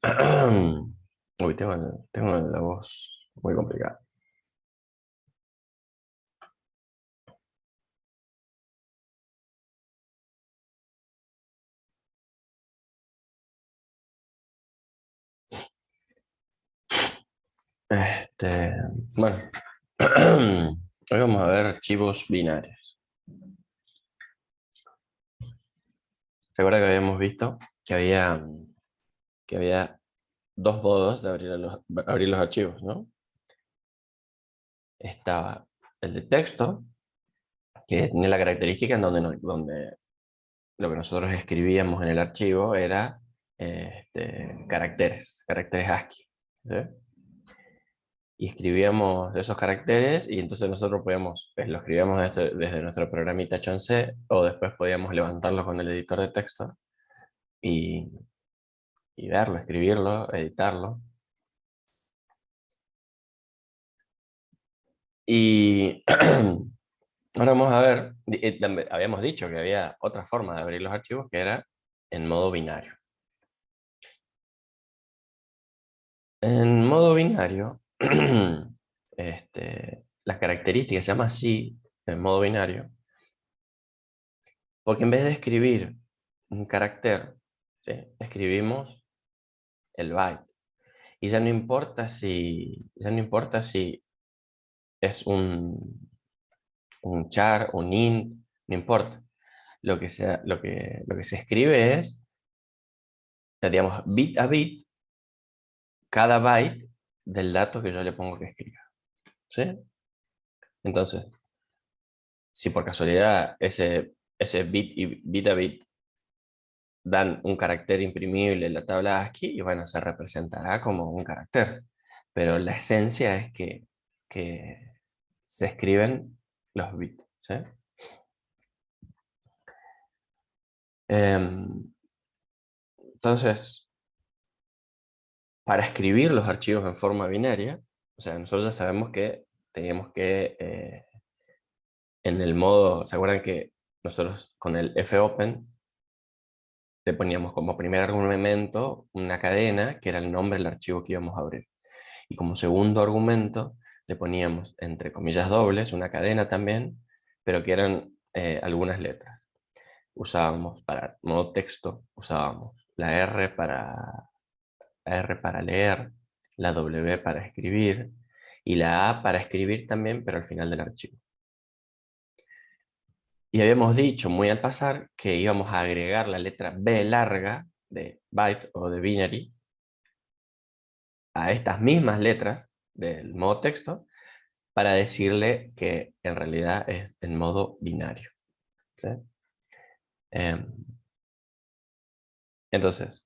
Uy, tengo la voz muy complicada. Este, bueno, hoy vamos a ver archivos binarios. ¿Se acuerda que habíamos visto que había dos modos de abrir los archivos, ¿no? Estaba el de texto, que tiene la característica en donde lo que nosotros escribíamos en el archivo era caracteres ASCII, ¿sí? Y escribíamos esos caracteres y entonces nosotros podíamos, lo escribíamos desde nuestro programita Chonce o después podíamos levantarlo con el editor de texto y, y verlo, escribirlo, editarlo. Y ahora vamos a ver, habíamos dicho que había otra forma de abrir los archivos que era en modo binario. En modo binario, las características se llama así en modo binario, porque en vez de escribir un carácter, ¿sí? Escribimos el byte. Y ya no importa si es un char, un int, no importa. Lo que se escribe es, digamos, bit a bit, cada byte del dato que yo le pongo que escriba. ¿Sí? Entonces, si por casualidad ese bit a bit dan un carácter imprimible en la tabla ASCII, y bueno, se representará como un carácter. Pero la esencia es que se escriben los bits, ¿sí? Entonces, para escribir los archivos en forma binaria, o sea, nosotros ya sabemos que teníamos que, en el modo, ¿se acuerdan que nosotros con el fopen le poníamos como primer argumento una cadena que era el nombre del archivo que íbamos a abrir? Y como segundo argumento le poníamos entre comillas dobles una cadena también, pero que eran algunas letras. Usábamos para modo texto, usábamos la R para leer, la W para escribir y la A para escribir también, pero al final del archivo. Y habíamos dicho muy al pasar que íbamos a agregar la letra B larga de byte o de binary a estas mismas letras del modo texto para decirle que en realidad es en modo binario, ¿sí? Em, entonces,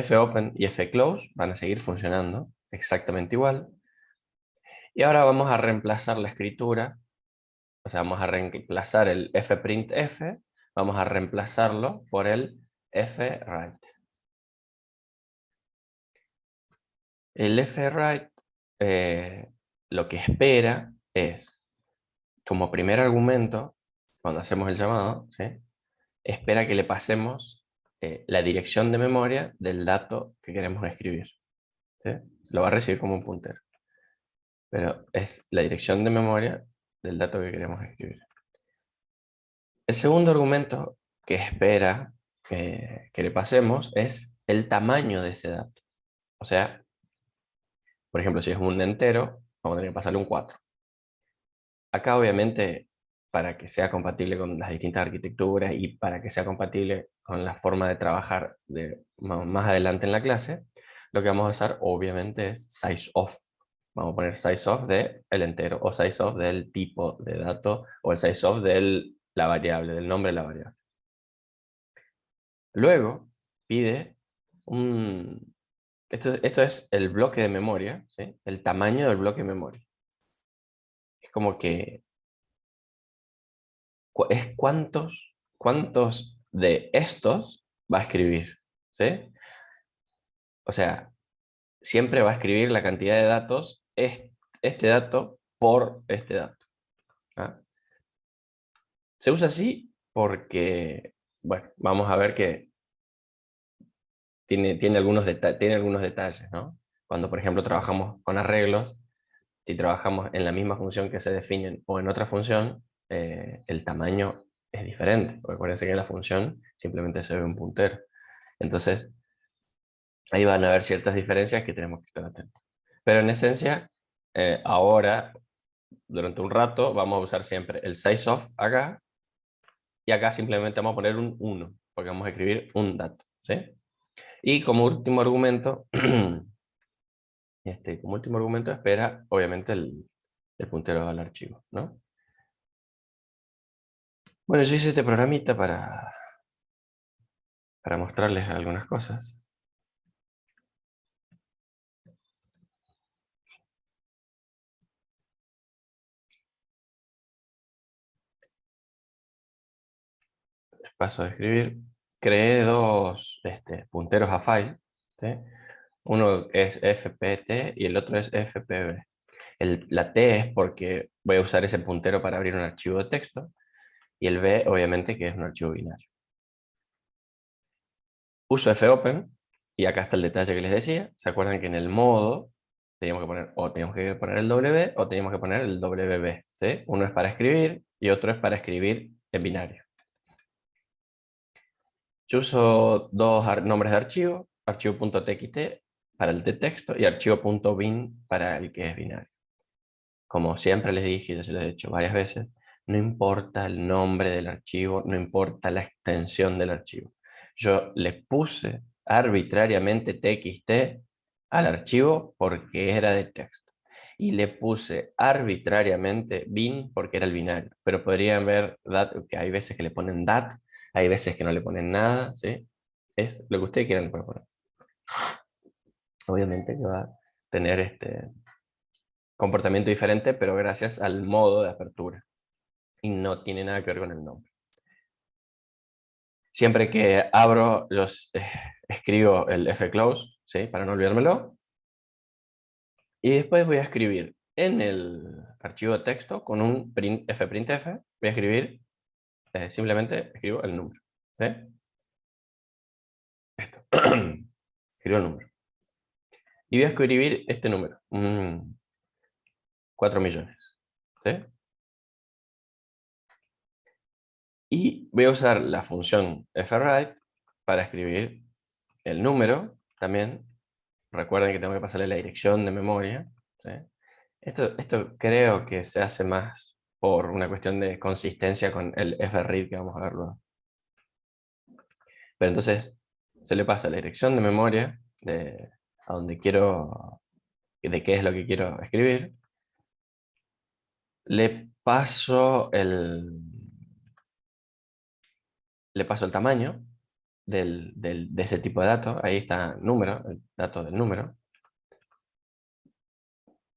fopen y fclose van a seguir funcionando exactamente igual. Y ahora vamos a reemplazar la escritura, o sea, vamos a reemplazar el fprintf, vamos a reemplazarlo por el fwrite. El fwrite lo que espera es, como primer argumento, cuando hacemos el llamado, ¿sí? Espera que le pasemos la dirección de memoria del dato que queremos escribir, ¿sí? Lo va a recibir como un puntero, pero es la dirección de memoria del dato que queremos escribir. El segundo argumento que espera que le pasemos es el tamaño de ese dato. O sea, por ejemplo, si es un entero, vamos a tener que pasarle un 4. Acá obviamente, para que sea compatible con las distintas arquitecturas y para que sea compatible con la forma de trabajar más adelante en la clase, lo que vamos a hacer obviamente es size of. Vamos a poner size of del entero o size of del tipo de dato o el size of de la variable, del nombre de la variable. Luego pide un... Esto es el bloque de memoria, ¿sí? El tamaño del bloque de memoria. Es como que es cuántos de estos va a escribir, ¿sí? O sea, siempre va a escribir la cantidad de datos, este dato por este dato. ¿Ah? Se usa así porque, bueno, vamos a ver que tiene tiene algunos detalles, ¿no? Cuando, por ejemplo, trabajamos con arreglos, si trabajamos en la misma función que se definen o en otra función, el tamaño es diferente. Porque acuérdense que en la función simplemente se ve un puntero. Entonces, ahí van a haber ciertas diferencias que tenemos que estar atentos. Pero en esencia, ahora, durante un rato, vamos a usar siempre el sizeOf acá, y acá simplemente vamos a poner un 1, porque vamos a escribir un dato, ¿sí? Y como último argumento, como último argumento espera, obviamente, el puntero al archivo, ¿no? Bueno, yo hice este programita para mostrarles algunas cosas. Paso a escribir. Creé dos punteros a file, ¿sí? Uno es fpt y el otro es fpb. La T es porque voy a usar ese puntero para abrir un archivo de texto, y el B, obviamente, que es un archivo binario. Uso fopen, y acá está el detalle que les decía. ¿Se acuerdan que en el modo teníamos que poner el W o teníamos que poner el WB? ¿Sí? Uno es para escribir y otro es para escribir en binario. Yo uso dos nombres de archivo: archivo.txt para el de texto y archivo.bin para el que es binario. Como siempre les dije, ya se lo he dicho varias veces, no importa el nombre del archivo, no importa la extensión del archivo. Yo le puse arbitrariamente txt al archivo porque era de texto. Y le puse arbitrariamente bin porque era el binario. Pero podrían ver que hay veces que le ponen dat, hay veces que no le ponen nada, ¿sí? Es lo que ustedes quieran le pueden poner. Obviamente que va a tener comportamiento diferente, pero gracias al modo de apertura. Y no tiene nada que ver con el nombre. Siempre que abro, yo escribo el fclose, ¿sí? Para no olvidármelo. Y después voy a escribir en el archivo de texto con un fprintf, voy a escribir, simplemente escribo el número, ¿sí? Esto. Escribo el número. Y voy a escribir este número, 4 millones, ¿sí? Y voy a usar la función fwrite para escribir el número también. Recuerden que tengo que pasarle la dirección de memoria, ¿sí? Esto creo que se hace más por una cuestión de consistencia con el fread que vamos a ver luego. Pero entonces se le pasa la dirección de memoria a donde quiero, de qué es lo que quiero escribir. Le paso el tamaño de ese tipo de datos. Ahí está el número, el dato del número.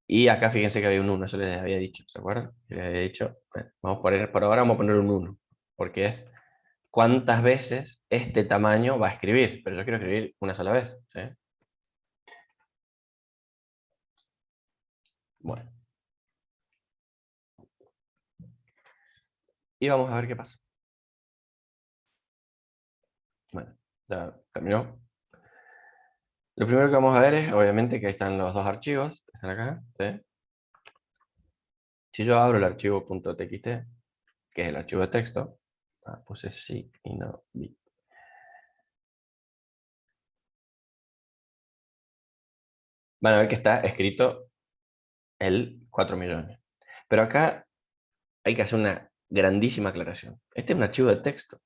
Y acá fíjense que había un 1, eso les había dicho, ¿se acuerdan? Les había dicho, por ahora vamos a poner un 1, porque es cuántas veces este tamaño va a escribir, pero yo quiero escribir una sola vez, ¿sí? Bueno, y vamos a ver qué pasa. Bueno, ya terminó. Lo primero que vamos a ver es, obviamente, que ahí están los dos archivos, que están acá, ¿sí? Si yo abro el archivo .txt, que es el archivo de texto, puse sí y no vi. Van a ver que está escrito el 4 millones. Pero acá hay que hacer una grandísima aclaración. Este es un archivo de texto.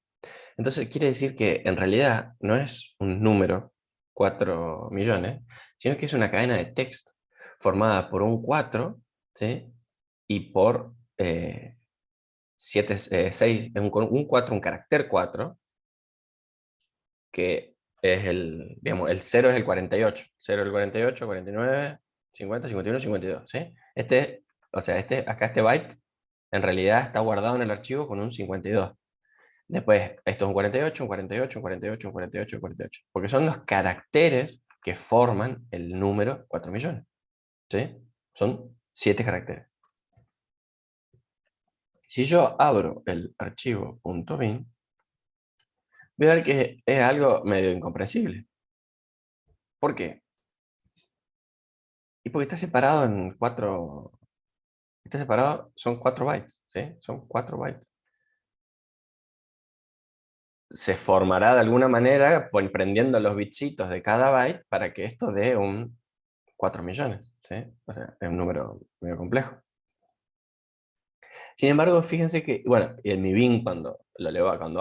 Entonces quiere decir que en realidad no es un número, 4 millones, sino que es una cadena de texto formada por un 4, ¿sí? Y por 6, un 4, un carácter 4, que es digamos, el 0 es el 48, 0 es el 48, 49, 50, 51, 52, ¿sí? O sea, acá este byte en realidad está guardado en el archivo con un 52. Después, esto es un 48, un 48, un 48, un 48, un 48. Porque son los caracteres que forman el número 4 millones, ¿sí? Son 7 caracteres. Si yo abro el archivo .bin, voy a ver que es algo medio incomprensible. ¿Por qué? Y porque está separado en 4. Está separado, son 4 bytes, ¿sí? Son 4 bytes. Se formará de alguna manera prendiendo los bitsitos de cada byte para que esto dé un 4 millones, ¿sí? O sea, es un número medio complejo. Sin embargo, fíjense que, bueno, y en mi Bing cuando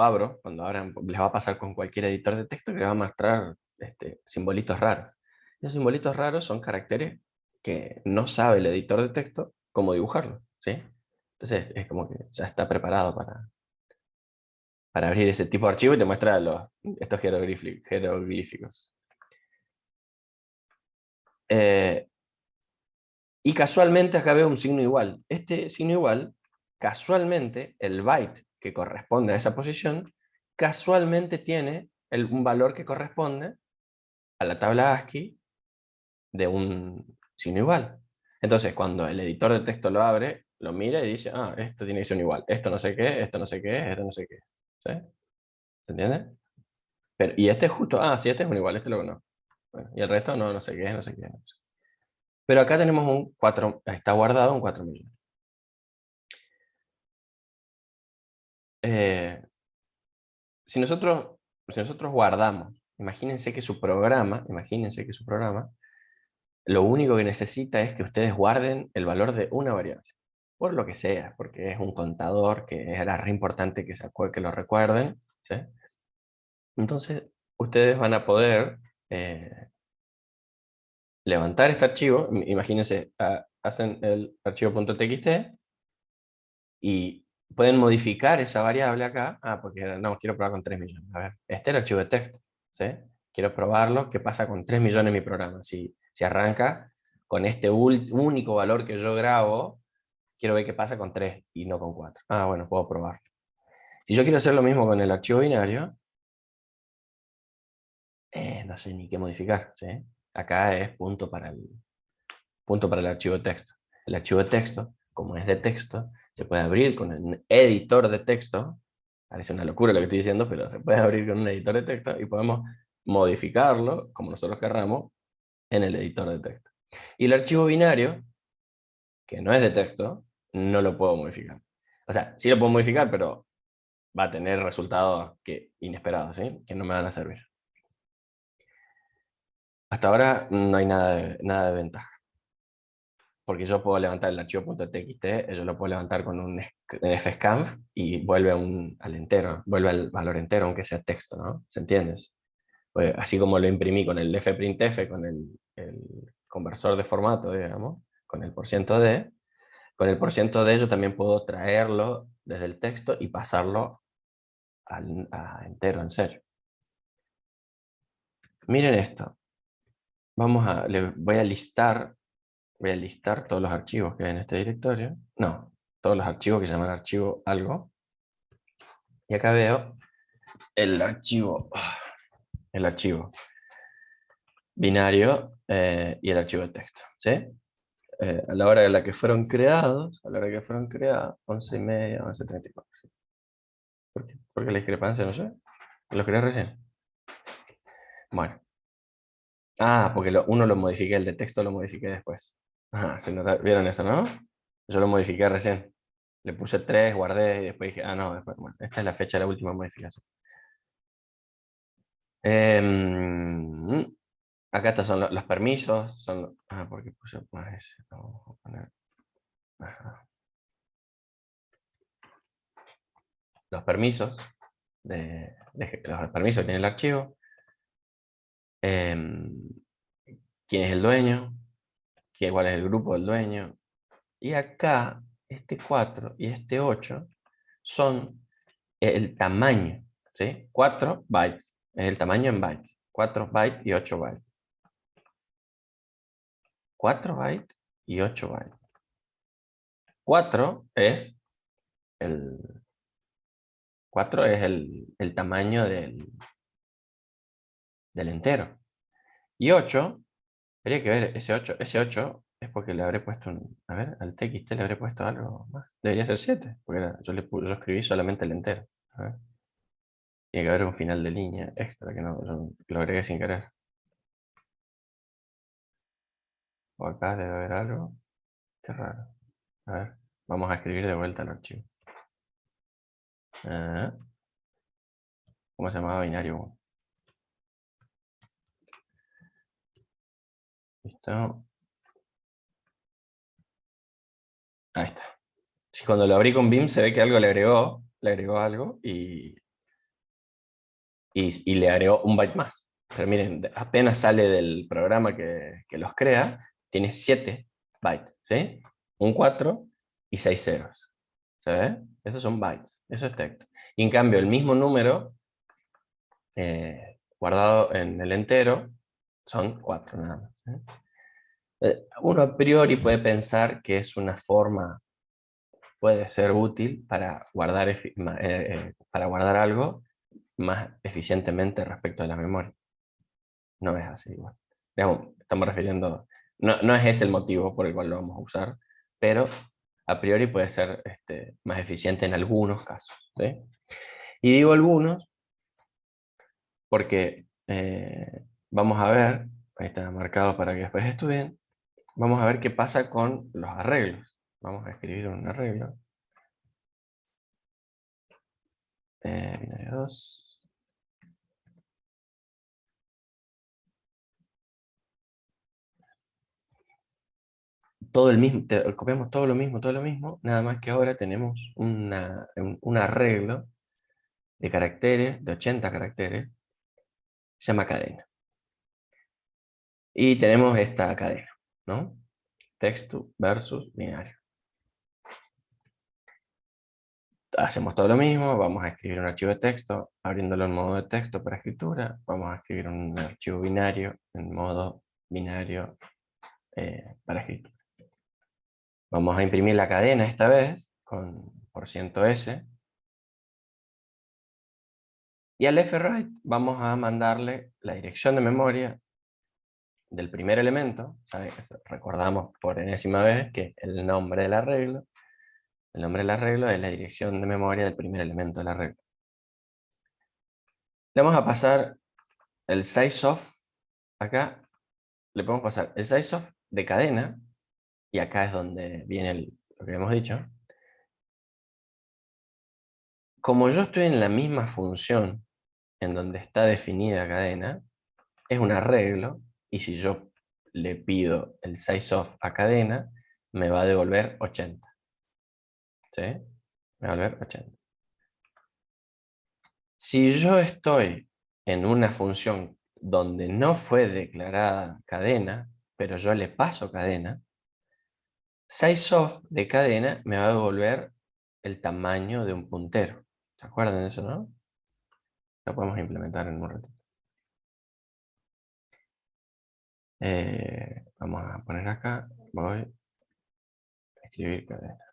abro, cuando abran, les va a pasar con cualquier editor de texto que les va a mostrar simbolitos raros. Esos simbolitos raros son caracteres que no sabe el editor de texto cómo dibujarlo, ¿sí? Entonces es como que ya está preparado para abrir ese tipo de archivo y te muestra estos jeroglíficos. Eh, y casualmente acá veo un signo igual. Este signo igual, casualmente, el byte que corresponde a esa posición, casualmente tiene un valor que corresponde a la tabla ASCII de un signo igual. Entonces, cuando el editor de texto lo abre, lo mira y dice, ah, esto tiene que ser un igual, esto no sé qué, esto no sé qué, esto no sé qué. ¿Sí? ¿Se entiende? Y este es justo, ah, sí, este es un igual, este lo conozco. Bueno, y el resto no, no sé qué es, no sé qué es. No sé. Pero acá tenemos un 4, está guardado un 4 millones. Eh, si nosotros, si nosotros guardamos, imagínense que su programa, lo único que necesita es que ustedes guarden el valor de una variable, por lo que sea, porque es un contador que era re importante que lo recuerden, ¿sí? Entonces, ustedes van a poder levantar este archivo, imagínense, hacen el archivo.txt y pueden modificar esa variable acá. Ah, porque no, quiero probar con 3 millones. A ver, este es el archivo de texto, ¿sí? Quiero probarlo, qué pasa con 3 millones en mi programa. Si arranca con este único valor que yo grabo, quiero ver qué pasa con 3 y no con 4. Ah, bueno, puedo probar. Si yo quiero hacer lo mismo con el archivo binario, no sé ni qué modificar, ¿sí? Acá es punto para el archivo de texto. El archivo de texto, como es de texto, se puede abrir con un editor de texto. Parece una locura lo que estoy diciendo, pero se puede abrir con un editor de texto y podemos modificarlo, como nosotros querramos, en el editor de texto. Y el archivo binario, que no es de texto, no lo puedo modificar. O sea, sí lo puedo modificar, pero va a tener resultados inesperados, ¿sí? Que no me van a servir. Hasta ahora no hay nada de ventaja. Porque yo puedo levantar el archivo .txt, yo lo puedo levantar con un fscanf y vuelve al entero, vuelve al valor entero, aunque sea texto, ¿no? ¿Se entiende? Pues, así como lo imprimí con el fprintf, con el conversor de formato, digamos, con el %d, con el %d yo también puedo traerlo desde el texto y pasarlo a entero, en serio. Miren esto. Voy a listar todos los archivos que hay en este directorio. No, todos los archivos que se llaman archivo algo. Y acá veo el archivo binario y el archivo de texto. ¿Sí? A la hora de la que fueron creados, 11:30, 11:34. ¿Por qué? Porque la discrepancia, no sé. Lo creé recién. Bueno. Ah, porque uno lo modifiqué, el de texto lo modifiqué después. ¿Vieron eso, no? Yo lo modifiqué recién. Le puse 3, guardé y después dije, ah, no, después, bueno, esta es la fecha de la última modificación. Em, Acá estos son los permisos. Porque puse más ese. Vamos a poner. Ajá. Los permisos. Los permisos que tiene el archivo. Em, ¿Quién es el dueño? ¿Cuál es el grupo del dueño? Y acá, este 4 y este 8 son el tamaño, ¿sí? 4 bytes, es el tamaño en bytes. 4 bytes y 8 bytes. 4 bytes y 8 bytes. 4 es el, 4 es el tamaño del entero. Y 8, habría que ver, ese 8 es porque le habré puesto a ver, al TXT le habré puesto algo más. Debería ser 7, porque yo escribí solamente el entero. A ver. Tiene que haber un final de línea extra que no, yo lo agregué sin querer. O acá debe haber algo. Qué raro. A ver, vamos a escribir de vuelta el archivo. ¿Cómo se llamaba? Binario 1. ¿Listo? Ahí está. Si cuando lo abrí con Vim se ve que algo le agregó algo y le agregó un byte más. Pero miren, apenas sale del programa que los crea, tiene 7 bytes, ¿sí? Un 4 y 6 ceros. ¿Se ve? Esos son bytes, eso es texto. Y en cambio, el mismo número guardado en el entero son 4 nada más. Uno a priori puede pensar que es una forma, puede ser útil para guardar algo más eficientemente respecto a la memoria. No es así igual. Digamos, estamos refiriendo, no es ese el motivo por el cual lo vamos a usar, pero a priori puede ser más eficiente en algunos casos. ¿Sí? Y digo algunos porque vamos a ver, ahí está marcado para que después estudien, vamos a ver qué pasa con los arreglos. Vamos a escribir un arreglo. Binario 2. Todo el mismo, copiamos todo lo mismo, nada más que ahora tenemos un arreglo de caracteres, de 80 caracteres, se llama cadena. Y tenemos esta cadena, ¿no? Texto versus binario. Hacemos todo lo mismo, vamos a escribir un archivo de texto, abriéndolo en modo de texto para escritura, vamos a escribir un archivo binario en modo binario para escritura. Vamos a imprimir la cadena esta vez con %s. Y al fwrite vamos a mandarle la dirección de memoria del primer elemento. ¿Sabe? Recordamos por enésima vez que el nombre del arreglo es la dirección de memoria del primer elemento del arreglo. Le vamos a pasar el sizeof. Acá le podemos pasar el sizeof de cadena, y acá es donde viene lo que hemos dicho. Como yo estoy en la misma función en donde está definida cadena, es un arreglo, y si yo le pido el sizeof a cadena, me va a devolver 80. ¿Sí? Me va a devolver 80. Si yo estoy en una función donde no fue declarada cadena, pero yo le paso cadena, sizeof de cadena me va a devolver el tamaño de un puntero. ¿Se acuerdan de eso, no? Lo podemos implementar en un ratito. Vamos a poner acá, voy a escribir cadena.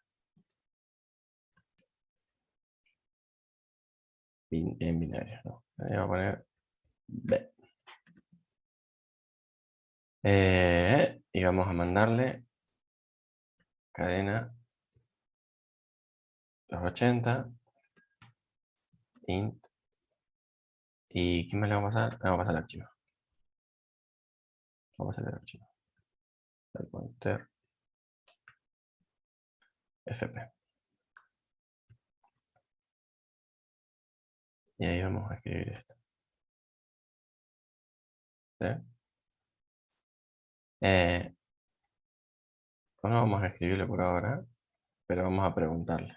En binario, no. Voy a poner B. Y vamos a mandarle cadena los 80 int. ¿Y qué más le vamos a pasar? Le vamos a pasar el archivo. Vamos a hacer el archivo. El pointer fp. Y ahí vamos a escribir esto. ¿Sí? Pues no vamos a escribirlo por ahora, pero vamos a preguntarle.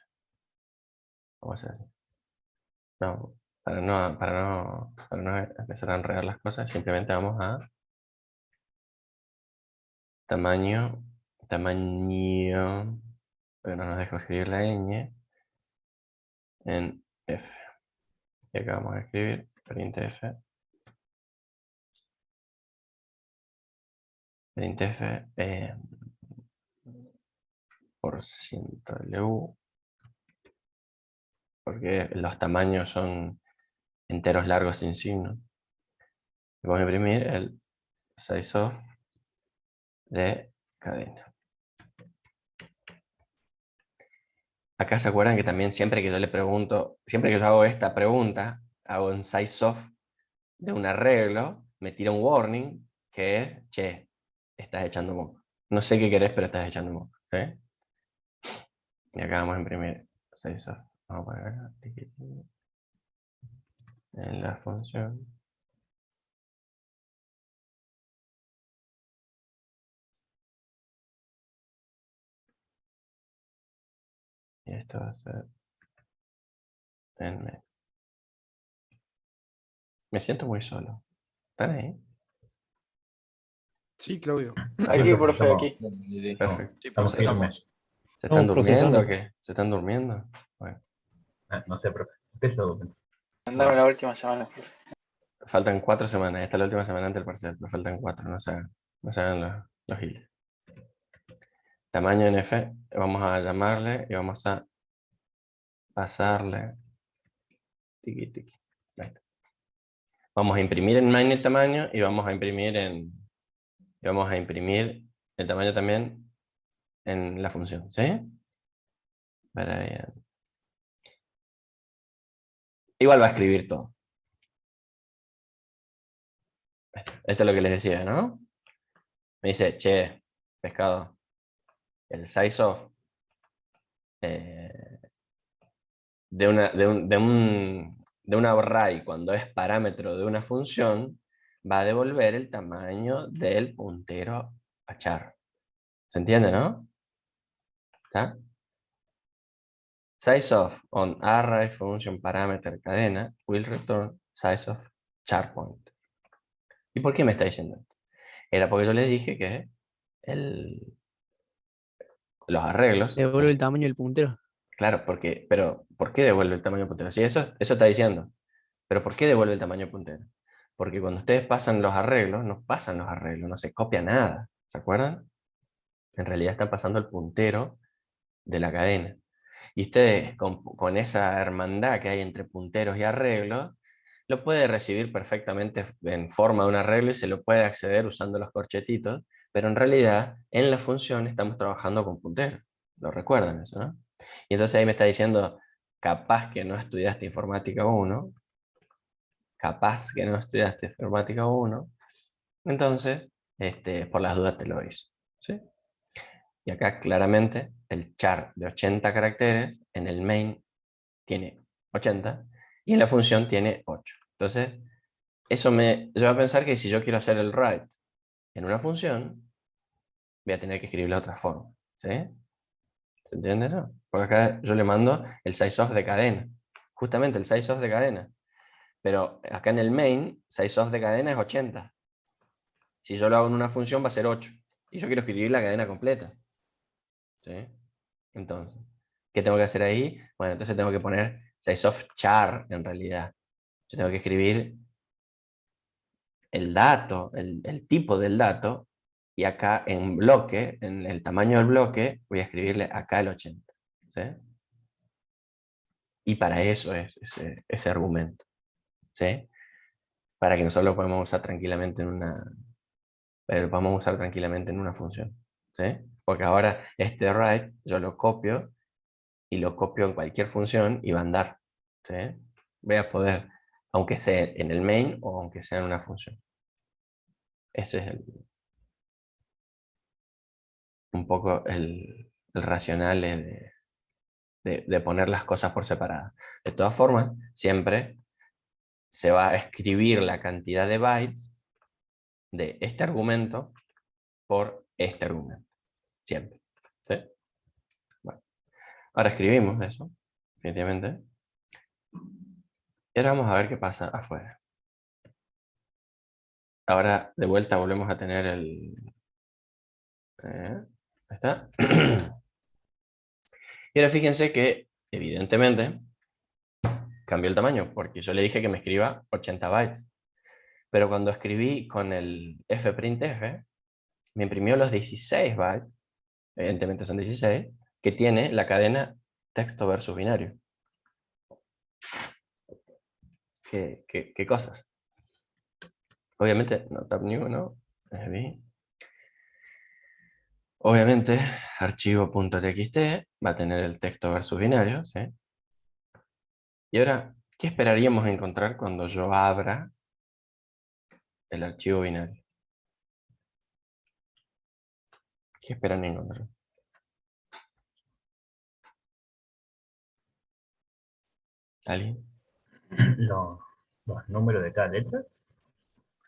Vamos a hacer así. No, para no empezar a enredar las cosas, simplemente vamos a tamaño, pero no nos deja escribir la ñ, en f. Y acá vamos a escribir printf, por %lu, porque los tamaños son enteros largos sin signo. Vamos a imprimir el sizeof de cadena. Acá se acuerdan que también siempre que yo le pregunto, siempre que yo hago esta pregunta, hago un sizeof de un arreglo, me tira un warning que es, che, estás echando moco. No sé qué querés, pero estás echando moco, ¿sí? Y acá vamos a imprimir sizeOf. Vamos a poner en la función. Y esto va a ser en medio. Me siento muy solo. ¿Están ahí? Sí, Claudio. Aquí, Perfecto, profe, estamos, aquí. sí, sí. Perfecto. Sí, Estamos profe, firmes. estamos. ¿Se están Estamos durmiendo procesando. o qué? ¿Se están durmiendo? Bueno, No sé, profe. Empieza documento. Andame la última semana, profe. faltan 4 semanas. Esta es la última semana antes del parcial, pero faltan 4. No se hagan los giles. Tamaño NF, vamos a llamarle y vamos a pasarle. Tiki, tiki. Ahí está. Vamos a imprimir en main el tamaño y vamos a imprimir el tamaño también en la función, ¿sí? Para, igual va a escribir todo. Esto es lo que les decía, ¿no? Me dice, che, pescado, el sizeOf de un array cuando es parámetro de una función va a devolver el tamaño del puntero a char. ¿Se entiende, no? ¿Está? SizeOf on array function parameter cadena will return sizeOf char point. ¿Y por qué me está diciendo esto? Era porque yo les dije que los arreglos. Devuelve el tamaño del puntero. Claro, pero ¿por qué devuelve el tamaño puntero? Sí, eso está diciendo. Pero ¿por qué devuelve el tamaño puntero? Porque cuando ustedes pasan los arreglos, no se copia nada. ¿Se acuerdan? En realidad están pasando el puntero de la cadena. Y ustedes, con esa hermandad que hay entre punteros y arreglos, lo puede recibir perfectamente en forma de un arreglo y se lo puede acceder usando los corchetitos, pero en realidad en la función estamos trabajando con punteros. ¿Lo recuerdan eso, no? Y entonces ahí me está diciendo, capaz que no estudiaste informática 1, entonces, por las dudas te lo hizo, ¿sí? Y acá claramente el char de 80 caracteres en el main tiene 80 y en la función tiene 8. Entonces, eso me lleva a pensar que si yo quiero hacer el write en una función, voy a tener que escribirlo de otra forma, ¿sí? ¿Se entiende eso? Porque acá yo le mando el sizeOf de cadena, justamente el sizeOf de cadena, pero acá en el main, sizeOf de cadena es 80. Si yo lo hago en una función va a ser 8. Y yo quiero escribir la cadena completa. ¿Sí? Entonces, ¿qué tengo que hacer ahí? Bueno, entonces tengo que poner sizeOf char en realidad. Yo tengo que escribir el dato, el tipo del dato, y acá en bloque, en el tamaño del bloque, voy a escribirle acá el 80. ¿Sí? Y para eso es ese argumento. ¿Sí? Para que nosotros lo podamos usar tranquilamente en una función. ¿Sí? Porque ahora este write yo lo copio y lo copio en cualquier función y va a andar. ¿Sí? Voy a poder, aunque sea en el main o aunque sea en una función. Ese es un poco el racional de poner las cosas por separado. De todas formas, siempre se va a escribir la cantidad de bytes de este argumento por este argumento. Siempre. ¿Sí? Bueno, ahora escribimos eso, definitivamente. Y ahora vamos a ver qué pasa afuera. Ahora de vuelta volvemos a tener ahí está. Y ahora fíjense que, evidentemente, cambió el tamaño, porque yo le dije que me escriba 80 bytes. Pero cuando escribí con el fprintf, me imprimió los 16 bytes, evidentemente son 16, que tiene la cadena texto versus binario. ¿Qué cosas? Obviamente, no tab new, no. Obviamente, archivo.txt va a tener el texto versus binario, ¿sí? Y ahora, ¿qué esperaríamos encontrar cuando yo abra el archivo binario? ¿Qué esperan encontrar? ¿Alguien? Los números de cada letra.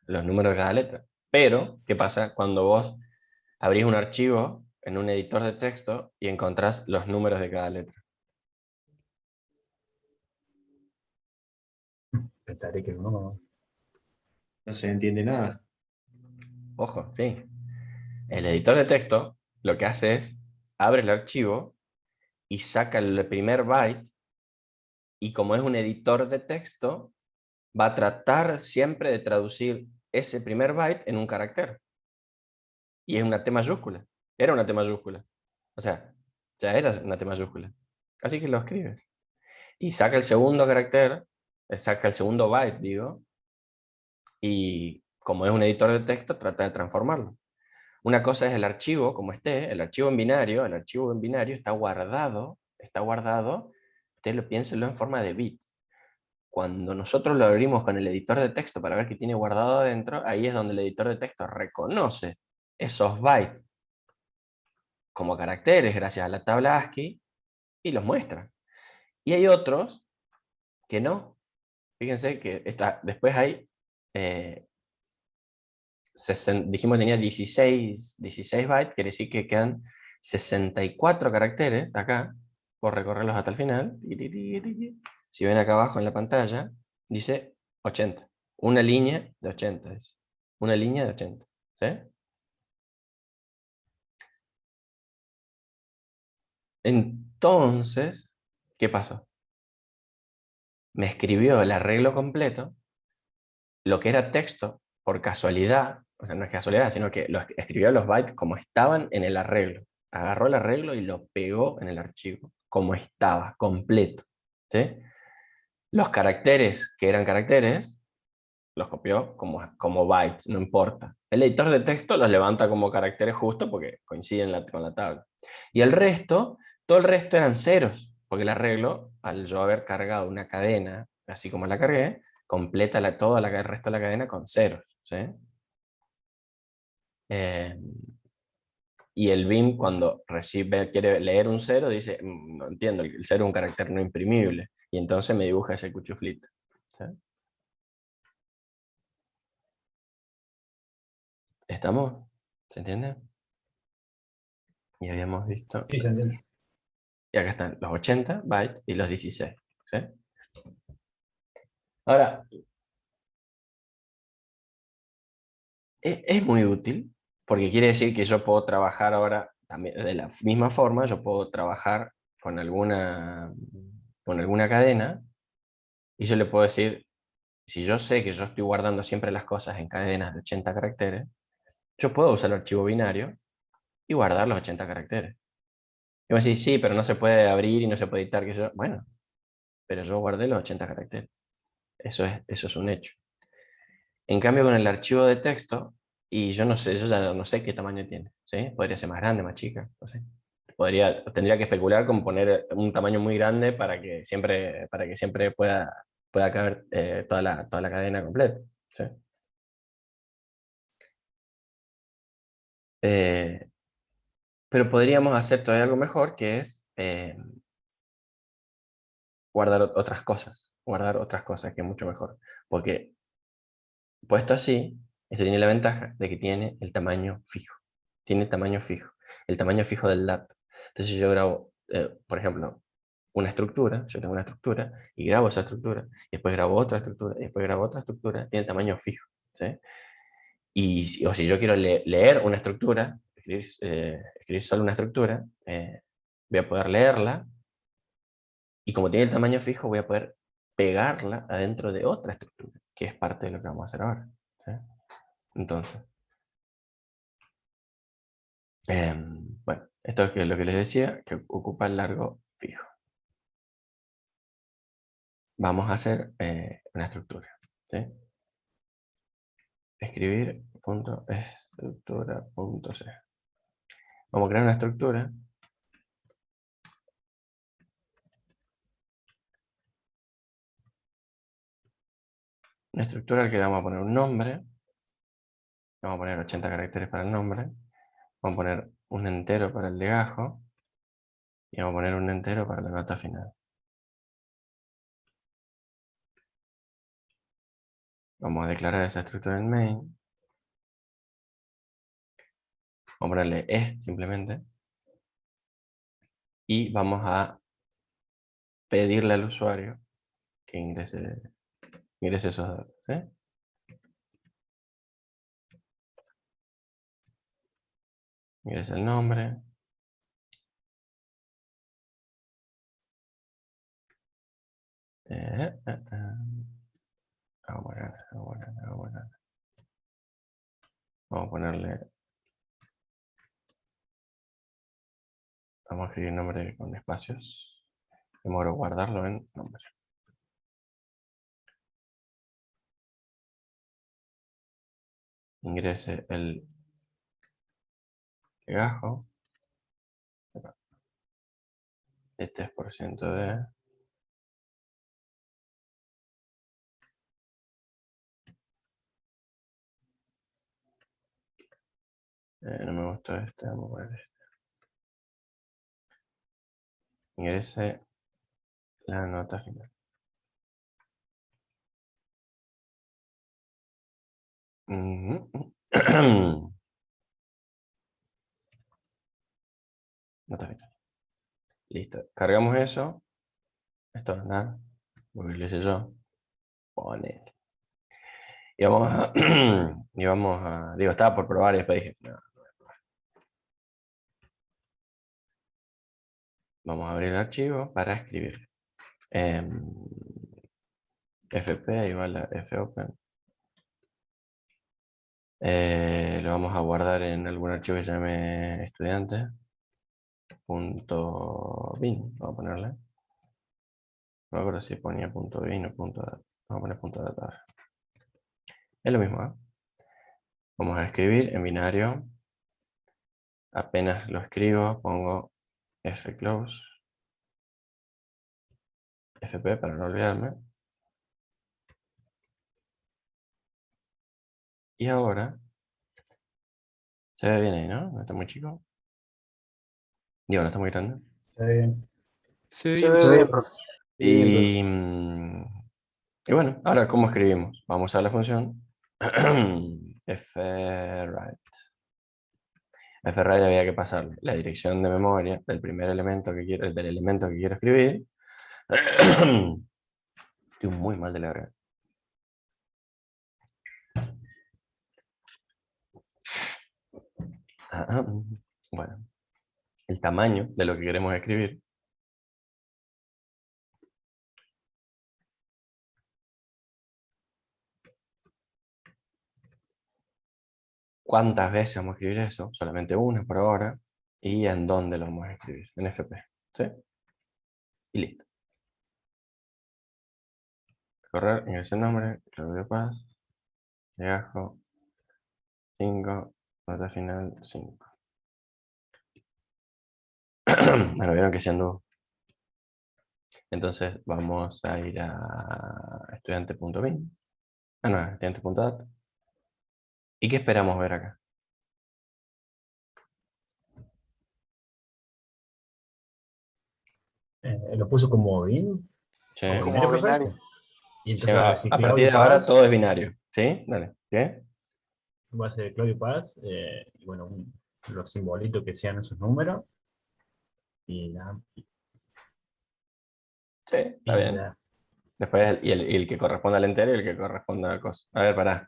Los números de cada letra. Pero, ¿qué pasa cuando vos abrís un archivo en un editor de texto y encontrás los números de cada letra? Pensaré que no. No se entiende nada. Ojo, sí. El editor de texto lo que hace es, abre el archivo y saca el primer byte, y como es un editor de texto, va a tratar siempre de traducir ese primer byte en un carácter. Y es una T mayúscula. Era una T mayúscula. O sea, ya era una T mayúscula. Así que lo escribes. Y saca el segundo carácter, saca el segundo byte, digo, y como es un editor de texto, trata de transformarlo. Una cosa es el archivo, como esté, el archivo en binario está guardado, usted piénselo en forma de bit. Cuando nosotros lo abrimos con el editor de texto para ver qué tiene guardado adentro, ahí es donde el editor de texto reconoce esos bytes como caracteres gracias a la tabla ASCII y los muestra. Y hay otros que no. Fíjense que después hay, dijimos que tenía 16 bytes, quiere decir que quedan 64 caracteres acá, por recorrerlos hasta el final. Si ven acá abajo en la pantalla, dice 80. Una línea de 80. Una línea de 80. ¿Sí? Entonces, ¿qué pasó? Me escribió el arreglo completo, lo que era texto, por casualidad, o sea, no es casualidad, sino que escribió los bytes como estaban en el arreglo. Agarró el arreglo y lo pegó en el archivo, como estaba, completo. ¿Sí? Los caracteres, que eran caracteres, los copió como bytes, no importa. El editor de texto los levanta como caracteres justo porque coinciden con la tabla. Y el resto, todo el resto eran ceros, porque el arreglo, al yo haber cargado una cadena, así como la cargué, completa el resto de la cadena con ceros. ¿Sí? Eh, y el BIM cuando quiere leer un cero dice, no entiendo, el cero es un carácter no imprimible, y entonces me dibuja ese cuchuflito. ¿Sí? ¿Estamos? ¿Se entiende? Y habíamos visto, Sí, ya entiendo. y acá están los 80 bytes y los 16. ¿Sí? Ahora, es muy útil, porque quiere decir que yo puedo trabajar ahora, también de la misma forma, yo puedo trabajar con alguna cadena, y yo le puedo decir, si yo sé que yo estoy guardando siempre las cosas en cadenas de 80 caracteres, yo puedo usar el archivo binario y guardar los 80 caracteres. Y me decís, sí, pero no se puede abrir y no se puede editar. Bueno, pero yo guardé los 80 caracteres. Eso es un hecho. En cambio, con el archivo de texto, y yo no sé, yo ya no sé qué tamaño tiene. ¿Sí? Podría ser más grande, más chica, no sé. Tendría que especular con poner un tamaño muy grande para que siempre pueda caber toda la cadena completa. ¿Sí? Eh, pero podríamos hacer todavía algo mejor, que es guardar otras cosas, que es mucho mejor. Porque puesto así, esto tiene la ventaja de que tiene el tamaño fijo. Tiene el tamaño fijo del dato. Entonces yo grabo, por ejemplo, yo tengo una estructura y grabo esa estructura, y después grabo otra estructura, y después grabo otra estructura, tiene tamaño fijo. ¿Sí? O si yo quiero leer una estructura, escribir solo una estructura, voy a poder leerla, y como tiene el tamaño fijo, voy a poder pegarla adentro de otra estructura, que es parte de lo que vamos a hacer ahora. ¿Sí? Entonces, bueno, esto es lo que les decía, que ocupa el largo fijo. Vamos a hacer una estructura. ¿Sí? Escribir punto estructura punto c. Vamos a crear una estructura. Una estructura que le vamos a poner un nombre. Vamos a poner 80 caracteres para el nombre. Vamos a poner un entero para el legajo y vamos a poner un entero para la nota final. Vamos a declarar esa estructura en main. Vamos a ponerle simplemente. Y vamos a pedirle al usuario que ingrese esos datos. ¿Sí? Ingresa el nombre. Vamos a ponerle. Vamos a escribir nombre con espacios. Vamos a guardarlo en nombre. Ingrese el legajo. Este es % de. No me gustó este, vamos a poner este. Ingrese la nota final. Nota final. Listo. Cargamos eso. Esto va a andar. Porque lo hice yo. Poner. Y vamos a. Y vamos a. Digo, estaba por probar y después dije. No. Vamos a abrir el archivo para escribir. fp igual a fopen. Lo vamos a guardar en algún archivo que se llame estudiante. .bin, vamos a ponerle. No me acuerdo si ponía .bin o .dat. Vamos a poner .dat ahora. Es lo mismo, ¿eh? Vamos a escribir en binario. Apenas lo escribo, pongo fclose. fp para no olvidarme. Y ahora, se ve bien ahí, ¿no? No está muy chico. Digo, no está muy grande. Está bien. Se ve bien, profe. Y bueno, ahora, ¿cómo escribimos? Vamos a usar la función fwrite. fwrite había que pasar la dirección de memoria del primer elemento que quiero, del elemento que quiero escribir. Estoy muy mal de la garganta. Bueno, el tamaño de lo que queremos escribir. ¿Cuántas veces vamos a escribir eso? Solamente una por ahora. ¿Y en dónde lo vamos a escribir? En FP. ¿Sí? Y listo. Correr, ingresar el nombre, Claudio Paz, legajo, 5, nota final 5. Bueno, vieron que se anduvo. Entonces vamos a ir a estudiante.bin. No, estudiante.dat. ¿Y qué esperamos ver acá? Lo puso como bin. Sí. Como Como binario, binario. profe. Y Sí, entonces va a decir a partir Claudio de ahora Paz. todo es binario. ¿Sí? Dale. ¿Qué? Va a ser Claudio Paz. Y bueno, los simbolitos que sean esos números. Y nada. Sí, está Y bien. nada. Después el que corresponda al entero y el que corresponda a la cosa. A ver, pará.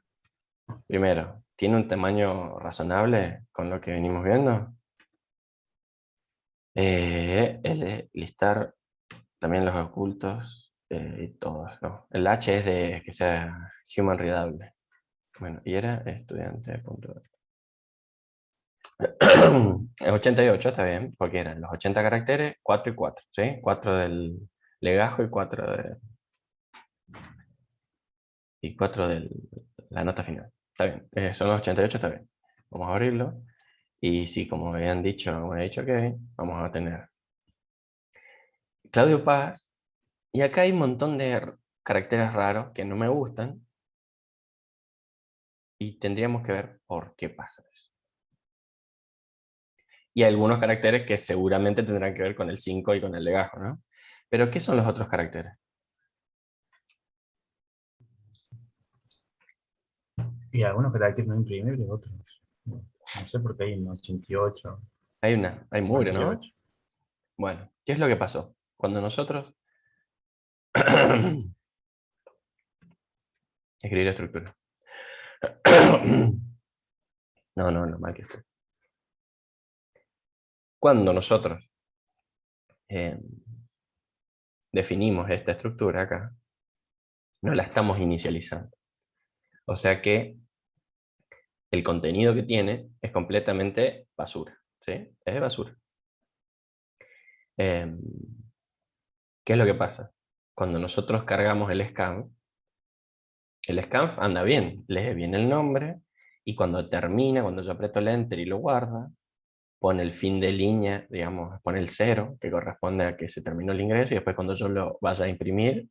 Primero, ¿tiene un tamaño razonable con lo que venimos viendo? El listar también los ocultos y todos, ¿no? El H es de que sea human readable. Bueno, y era estudiante.dat. 88 está bien, porque eran los 80 caracteres, 4 y 4, ¿sí? 4 del legajo y 4 de la nota final. Está bien, son los 88, está bien. Vamos a abrirlo. Y sí, como habían dicho, como he dicho que vamos a tener Claudio Paz. Y acá hay un montón de caracteres raros que no me gustan. Y tendríamos que ver por qué pasa eso. Y algunos caracteres que seguramente tendrán que ver con el 5 y con el legajo, ¿no? Pero, ¿qué son los otros caracteres? Y algunos caracteres no imprimibles, otros. No sé por qué hay un 88, Hay mugre, ¿no? 48. Bueno, ¿qué es lo que pasó? Cuando nosotros... Escribir estructura. No, mal que estoy. Cuando nosotros definimos esta estructura acá, no la estamos inicializando. O sea que el contenido que tiene es completamente basura, ¿sí? Es de basura. ¿Qué es lo que pasa? Cuando nosotros cargamos el scanf anda bien, lee bien el nombre, y cuando termina, cuando yo aprieto el enter y lo guarda, pone el fin de línea, digamos, pone el 0, que corresponde a que se terminó el ingreso, y después cuando yo lo vaya a imprimir,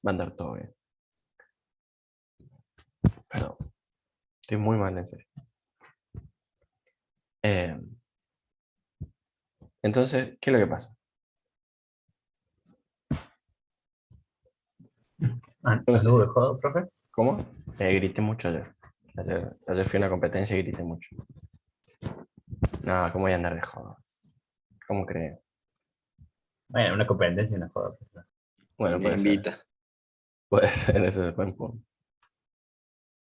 va a andar todo bien. Perdón, estoy muy mal en serio. Entonces, ¿qué es lo que pasa? No sé ¿Anduvo si- de jodo, profe? ¿Cómo? Grité mucho ayer. Ayer fui a una competencia y grité mucho. No, ¿cómo voy a andar de joda? ¿Cómo creo? Bueno, una competencia y una joda. Profe. Bueno, puede ser. Invita. Puede ser, ese es buen punto.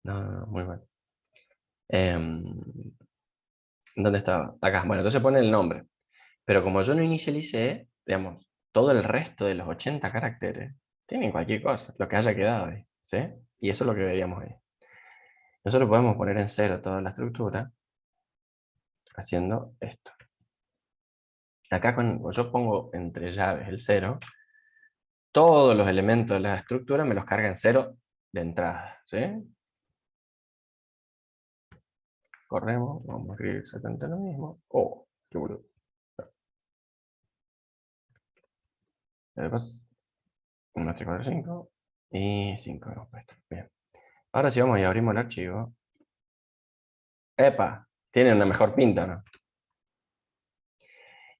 No, muy mal. ¿Dónde estaba? Acá. Bueno, entonces pone el nombre. Pero como yo no inicialicé, digamos, todo el resto de los 80 caracteres tienen cualquier cosa, lo que haya quedado ahí, ¿sí? Y eso es lo que veríamos ahí. Nosotros podemos poner en 0 toda la estructura haciendo esto. Acá cuando yo pongo entre llaves el 0, todos los elementos de la estructura me los carga en 0 de entrada, ¿sí? Corremos, vamos a escribir exactamente lo mismo. Oh, qué boludo. Además, 1, 3, 4, 5 y 5 hemos puesto. Bien. Ahora sí vamos y abrimos el archivo. ¡Epa! Tiene una mejor pinta, ¿no?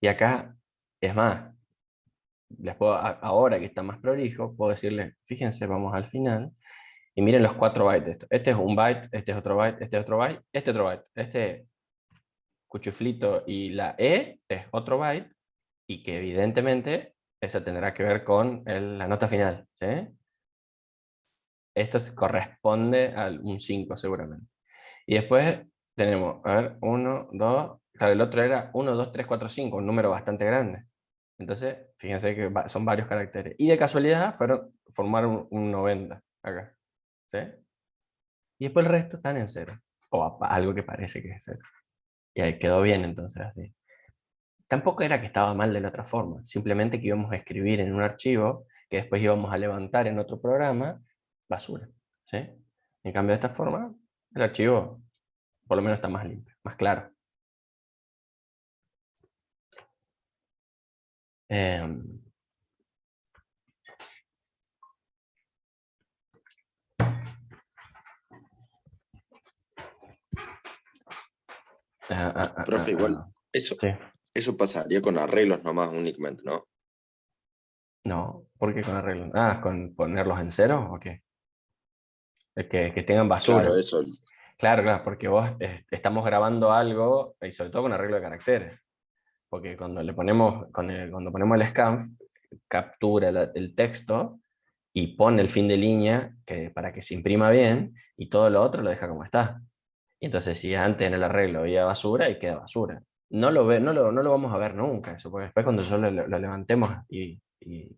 Y acá, es más, les puedo, ahora que está más prolijo, puedo decirles, fíjense, vamos al final, y miren los 4 bytes de esto. Este es un byte, este es otro byte, este es otro byte, este otro byte, este cuchuflito y la E es otro byte, y que evidentemente esa tendrá que ver con la nota final, ¿sí? Esto corresponde a un 5 seguramente. Y después tenemos, a ver, 1, 2, claro, el otro era 1, 2, 3, 4, 5, un número bastante grande. Entonces, fíjense que son varios caracteres. Y de casualidad formaron un 90 acá, ¿sí? Y después el resto están en 0, o algo que parece que es 0. Y ahí quedó bien entonces así. Tampoco era que estaba mal de la otra forma, simplemente que íbamos a escribir en un archivo que después íbamos a levantar en otro programa, basura, ¿sí? En cambio de esta forma, el archivo por lo menos está más limpio, más claro. Em, Profe, igual, eso, Sí. eso pasaría con arreglos nomás únicamente, ¿no? No, ¿por qué con arreglo? Ah, ¿con ponerlos en cero o qué? Que tengan basura. Claro, eso. Claro, claro, porque vos estamos grabando algo, y sobre todo con arreglo de caracteres. Porque cuando le ponemos, cuando ponemos el scanf, captura el texto y pone el fin de línea para que se imprima bien, y todo lo otro lo deja como está. Y entonces, si antes en el arreglo había basura, y queda basura. No lo vamos a ver nunca eso, porque después cuando yo lo levantemos y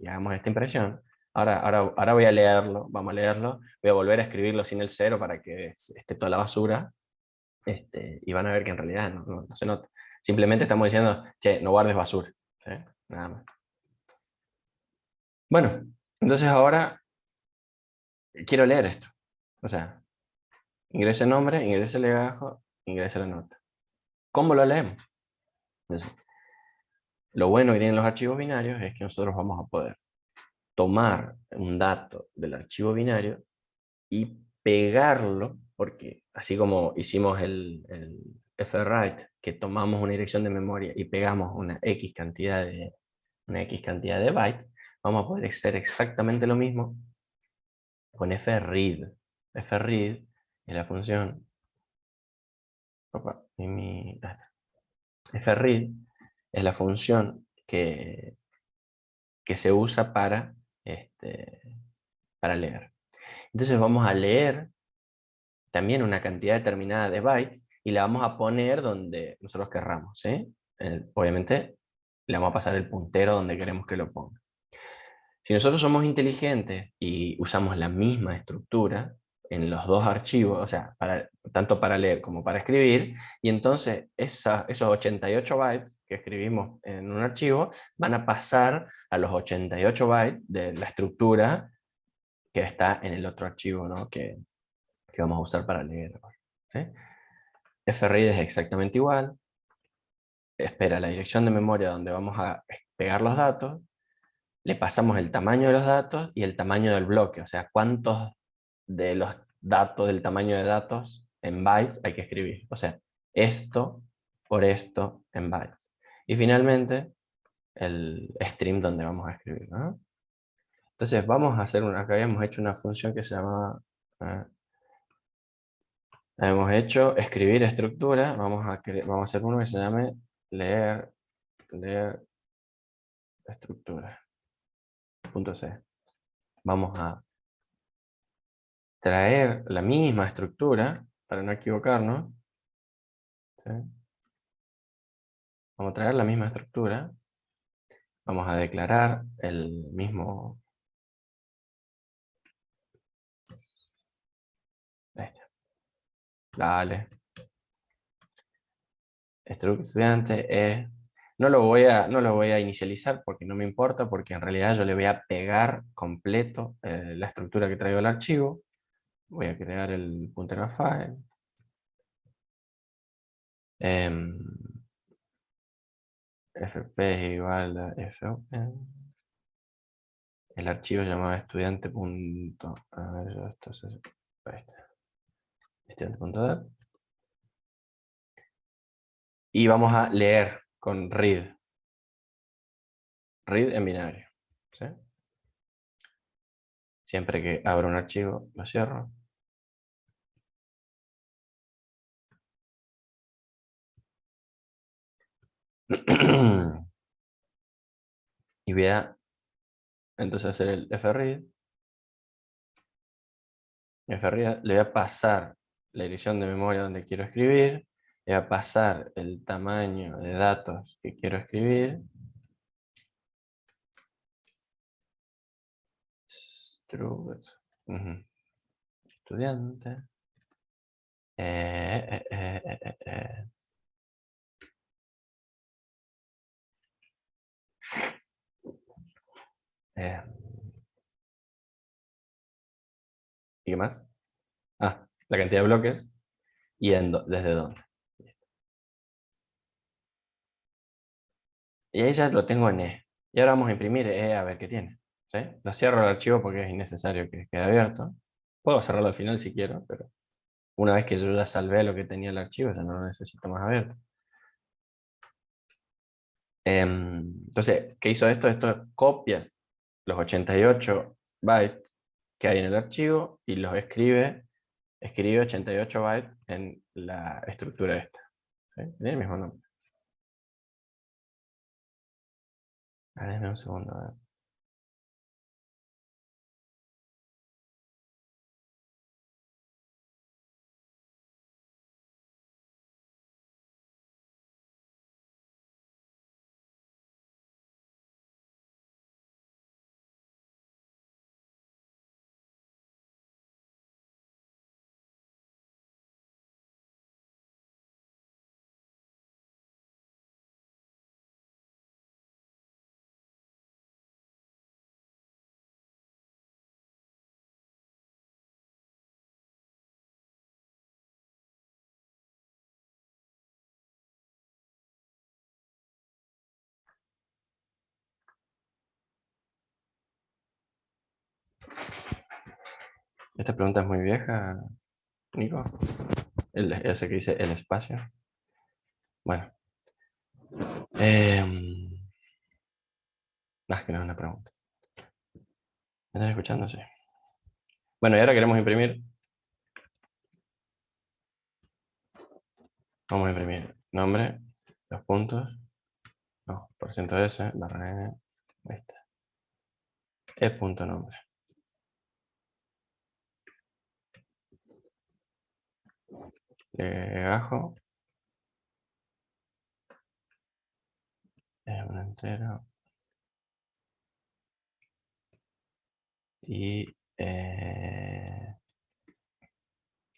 hagamos esta impresión, ahora voy a leerlo, vamos a leerlo, voy a volver a escribirlo sin el 0 para que esté toda la basura, y van a ver que en realidad no se nota. Simplemente estamos diciendo, che, no guardes basura, ¿sí? Nada más. Bueno, entonces ahora quiero leer esto. O sea, ingrese el nombre, ingrese el legajo, ingrese la nota. ¿Cómo lo leemos? Entonces, lo bueno que tienen los archivos binarios es que nosotros vamos a poder tomar un dato del archivo binario y pegarlo, porque así como hicimos fwrite, que tomamos una dirección de memoria y pegamos una X cantidad de bytes, vamos a poder hacer exactamente lo mismo con fread. Fread es la función. Fread es la función que se usa para leer. Entonces vamos a leer también una cantidad determinada de bytes y la vamos a poner donde nosotros querramos, ¿sí? Obviamente le vamos a pasar el puntero donde queremos que lo ponga. Si nosotros somos inteligentes y usamos la misma estructura en los dos archivos, o sea, tanto para leer como para escribir, y entonces esos 88 bytes que escribimos en un archivo van a pasar a los 88 bytes de la estructura que está en el otro archivo, ¿no? que vamos a usar para leer. ¿Sí? fread es exactamente igual, espera la dirección de memoria donde vamos a pegar los datos, le pasamos el tamaño de los datos y el tamaño del bloque, o sea, cuántos de los datos, del tamaño de datos en bytes hay que escribir. O sea, esto por esto en bytes. Y finalmente, el stream donde vamos a escribir, ¿no? Entonces vamos a hacer acá habíamos hecho una función que se llamaba, hemos hecho escribir estructura, vamos a hacer uno que se llame leer estructura. .c. Vamos a traer la misma estructura para no equivocarnos. ¿Sí? Vamos a traer la misma estructura. Vamos a declarar el mismo. Ahí está. Dale. Estudiante es. No lo voy a inicializar porque no me importa, porque en realidad yo le voy a pegar completo la estructura que traigo al archivo. Voy a crear el puntero a file. fp es igual a fopen. El archivo llamado estudiante. A ver, esto es, ahí está. Estudiante.dat. Y vamos a leer con read. Read en binario. ¿Sí? Siempre que abro un archivo, lo cierro. Y voy a entonces hacer el fread. Le voy a pasar la dirección de memoria donde quiero escribir. Le voy a pasar el tamaño de datos que quiero escribir. Estudiante. ¿Y qué más? La cantidad de bloques y desde dónde. Y ahí ya lo tengo en E. Y ahora vamos a imprimir E a ver qué tiene. ¿Sí? Lo cierro el archivo porque es innecesario que quede abierto. Puedo cerrarlo al final si quiero, pero una vez que yo ya salvé lo que tenía el archivo, ya no lo necesito más abierto. Entonces, ¿qué hizo esto? Esto copia los 88 bytes que hay en el archivo y los escribe 88 bytes en la estructura esta. ¿Sí? Tiene el mismo nombre. Déjame un segundo. A ver. Esta pregunta es muy vieja, Nico. Ese que dice el espacio. Bueno. Más que no es una pregunta. ¿Me están escuchando? Sí. Bueno, y ahora queremos imprimir. Vamos a imprimir nombre, los puntos, no, %s, barra n, ahí está. Punto nombre. Legajo. Un entero. Y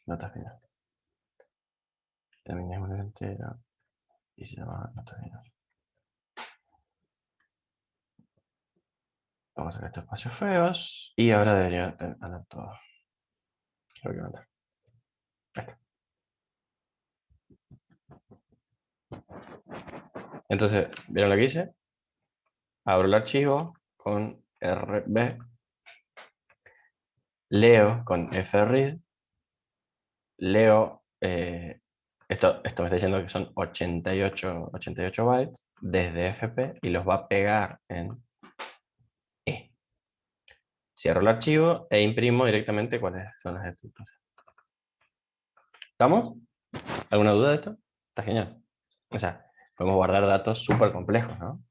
nota final. También es un entero. Y se llama nota final. Vamos a sacar estos espacios feos. Y ahora debería andar todo. Lo que mandar. Ahí está. Entonces, ¿vieron lo que hice? Abro el archivo con RB. Leo con fread. Leo. Esto me está diciendo que son 88 bytes desde FP y los va a pegar en E. Cierro el archivo e imprimo directamente cuáles son las estructuras. ¿Estamos? ¿Alguna duda de esto? Está genial. O sea, podemos guardar datos súper complejos, ¿no?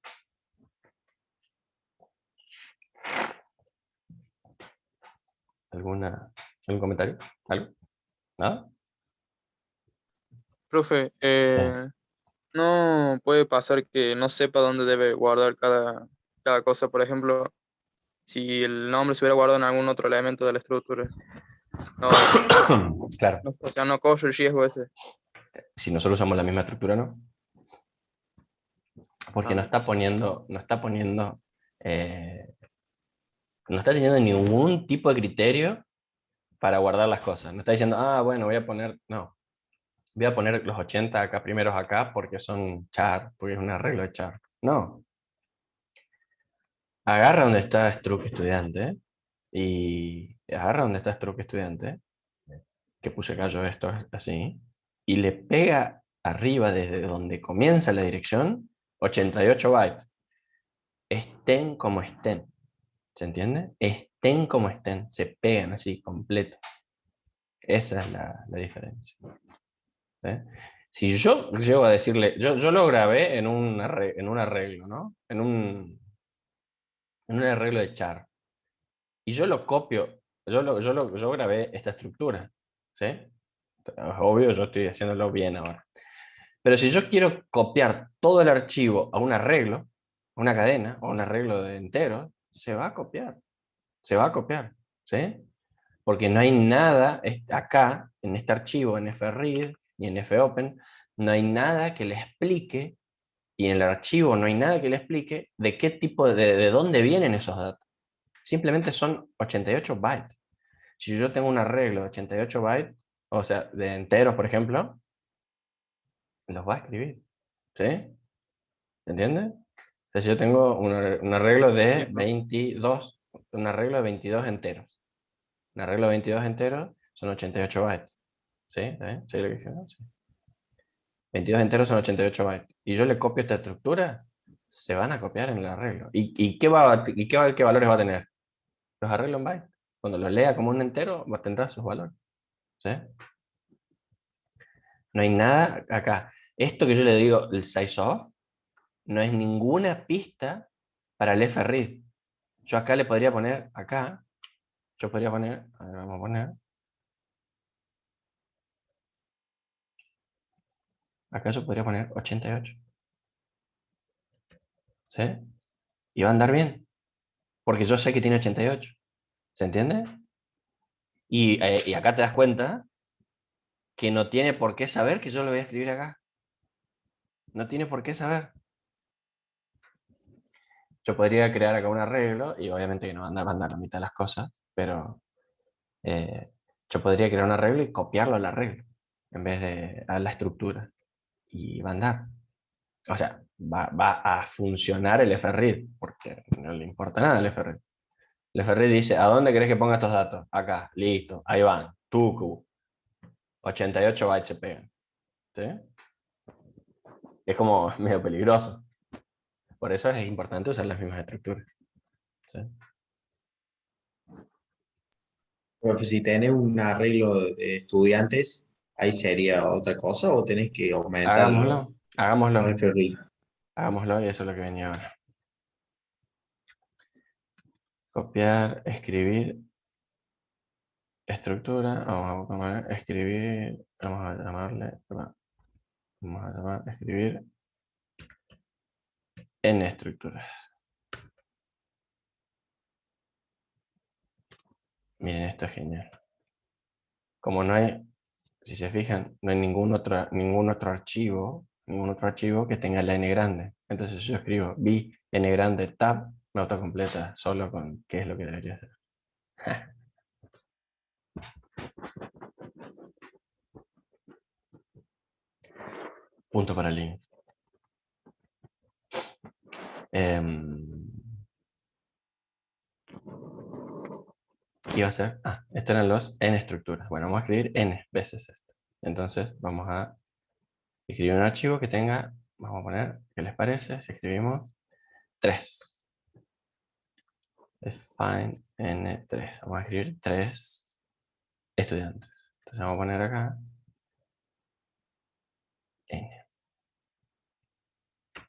¿Algún comentario? ¿Algo? ¿Nada? Profe, no puede pasar que no sepa dónde debe guardar cada cosa. Por ejemplo, si el nombre se hubiera guardado en algún otro elemento de la estructura. No, Claro. o sea, no corre el riesgo ese. Si nosotros usamos la misma estructura, ¿no? Porque no está teniendo ningún tipo de criterio para guardar las cosas. No está diciendo, bueno, voy a poner los 80 acá primeros acá porque son char, porque es un arreglo de char. No. Agarra donde está struct estudiante y agarra donde está struct estudiante, que puse acá yo esto así, y le pega arriba desde donde comienza la dirección 88 bytes. Estén como estén. ¿Se entiende? Estén como estén. Se pegan así, completo. Esa es la diferencia. ¿Sí? Si yo llego a decirle, yo lo grabé en un arreglo, ¿no? En un arreglo de char. Y yo lo copio, yo grabé esta estructura. ¿Sí? Obvio, yo estoy haciéndolo bien ahora. Pero si yo quiero copiar todo el archivo a un arreglo, a una cadena, o a un arreglo de enteros, se va a copiar. Se va a copiar. ¿Sí? Porque no hay nada acá, en este archivo, en fread ni en fopen, no hay nada que le explique, y en el archivo no hay nada que le explique de qué tipo, de dónde vienen esos datos. Simplemente son 88 bytes. Si yo tengo un arreglo de 88 bytes, o sea, de enteros, por ejemplo, los va a escribir. ¿Sí? ¿Entiendes? O sea, si yo tengo un arreglo de 22, un arreglo de 22 enteros. Un arreglo de 22 enteros son 88 bytes. ¿Sí? ¿Sí lo que dije? Sí. 22 enteros son 88 bytes. Y yo le copio esta estructura, se van a copiar en el arreglo. ¿Y qué valores va a tener? Los arreglos en bytes. Cuando los lea como un entero, tendrá sus valores. ¿Sí? No hay nada acá. Esto que yo le digo, el size of, no es ninguna pista para el fread. Yo acá le podría poner, yo podría poner, a ver, vamos a poner, acá yo podría poner 88. ¿Sí? Y va a andar bien. Porque yo sé que tiene 88. ¿Se entiende? Y acá te das cuenta que no tiene por qué saber que yo lo voy a escribir acá. No tiene por qué saber. Yo podría crear acá un arreglo, y obviamente que no va a andar la mitad de las cosas, pero yo podría crear un arreglo y copiarlo al arreglo, en vez de a la estructura. Y va a andar. O sea, va a funcionar el fread, porque no le importa nada el fread. El fread dice, ¿a dónde querés que ponga estos datos? Acá, listo, ahí van, tucu. 88 bytes se pegan. ¿Sí? Es como medio peligroso. Por eso es importante usar las mismas estructuras. ¿Sí? Profe, si tenés un arreglo de estudiantes, ahí sería otra cosa o tenés que aumentar los Hagámoslo, FRI. hagámoslo y eso es lo que venía ahora. Copiar, escribir, estructura, vamos a poner escribir, vamos a llamarle, vamos a llamar escribir en estructuras. Miren, esto es genial. Como no hay, si se fijan, no hay ningún otro archivo que tenga la n grande. Entonces yo escribo b n grande tab, me autocompleta solo con qué es lo que debería hacer. Punto para el link. ¿Qué iba a hacer? Estos eran los n estructuras. Bueno, vamos a escribir n veces esto. Entonces vamos a escribir un archivo que tenga, vamos a poner, ¿qué les parece? Si escribimos 3. Define n3. Vamos a escribir 3 estudiantes. Entonces vamos a poner acá n.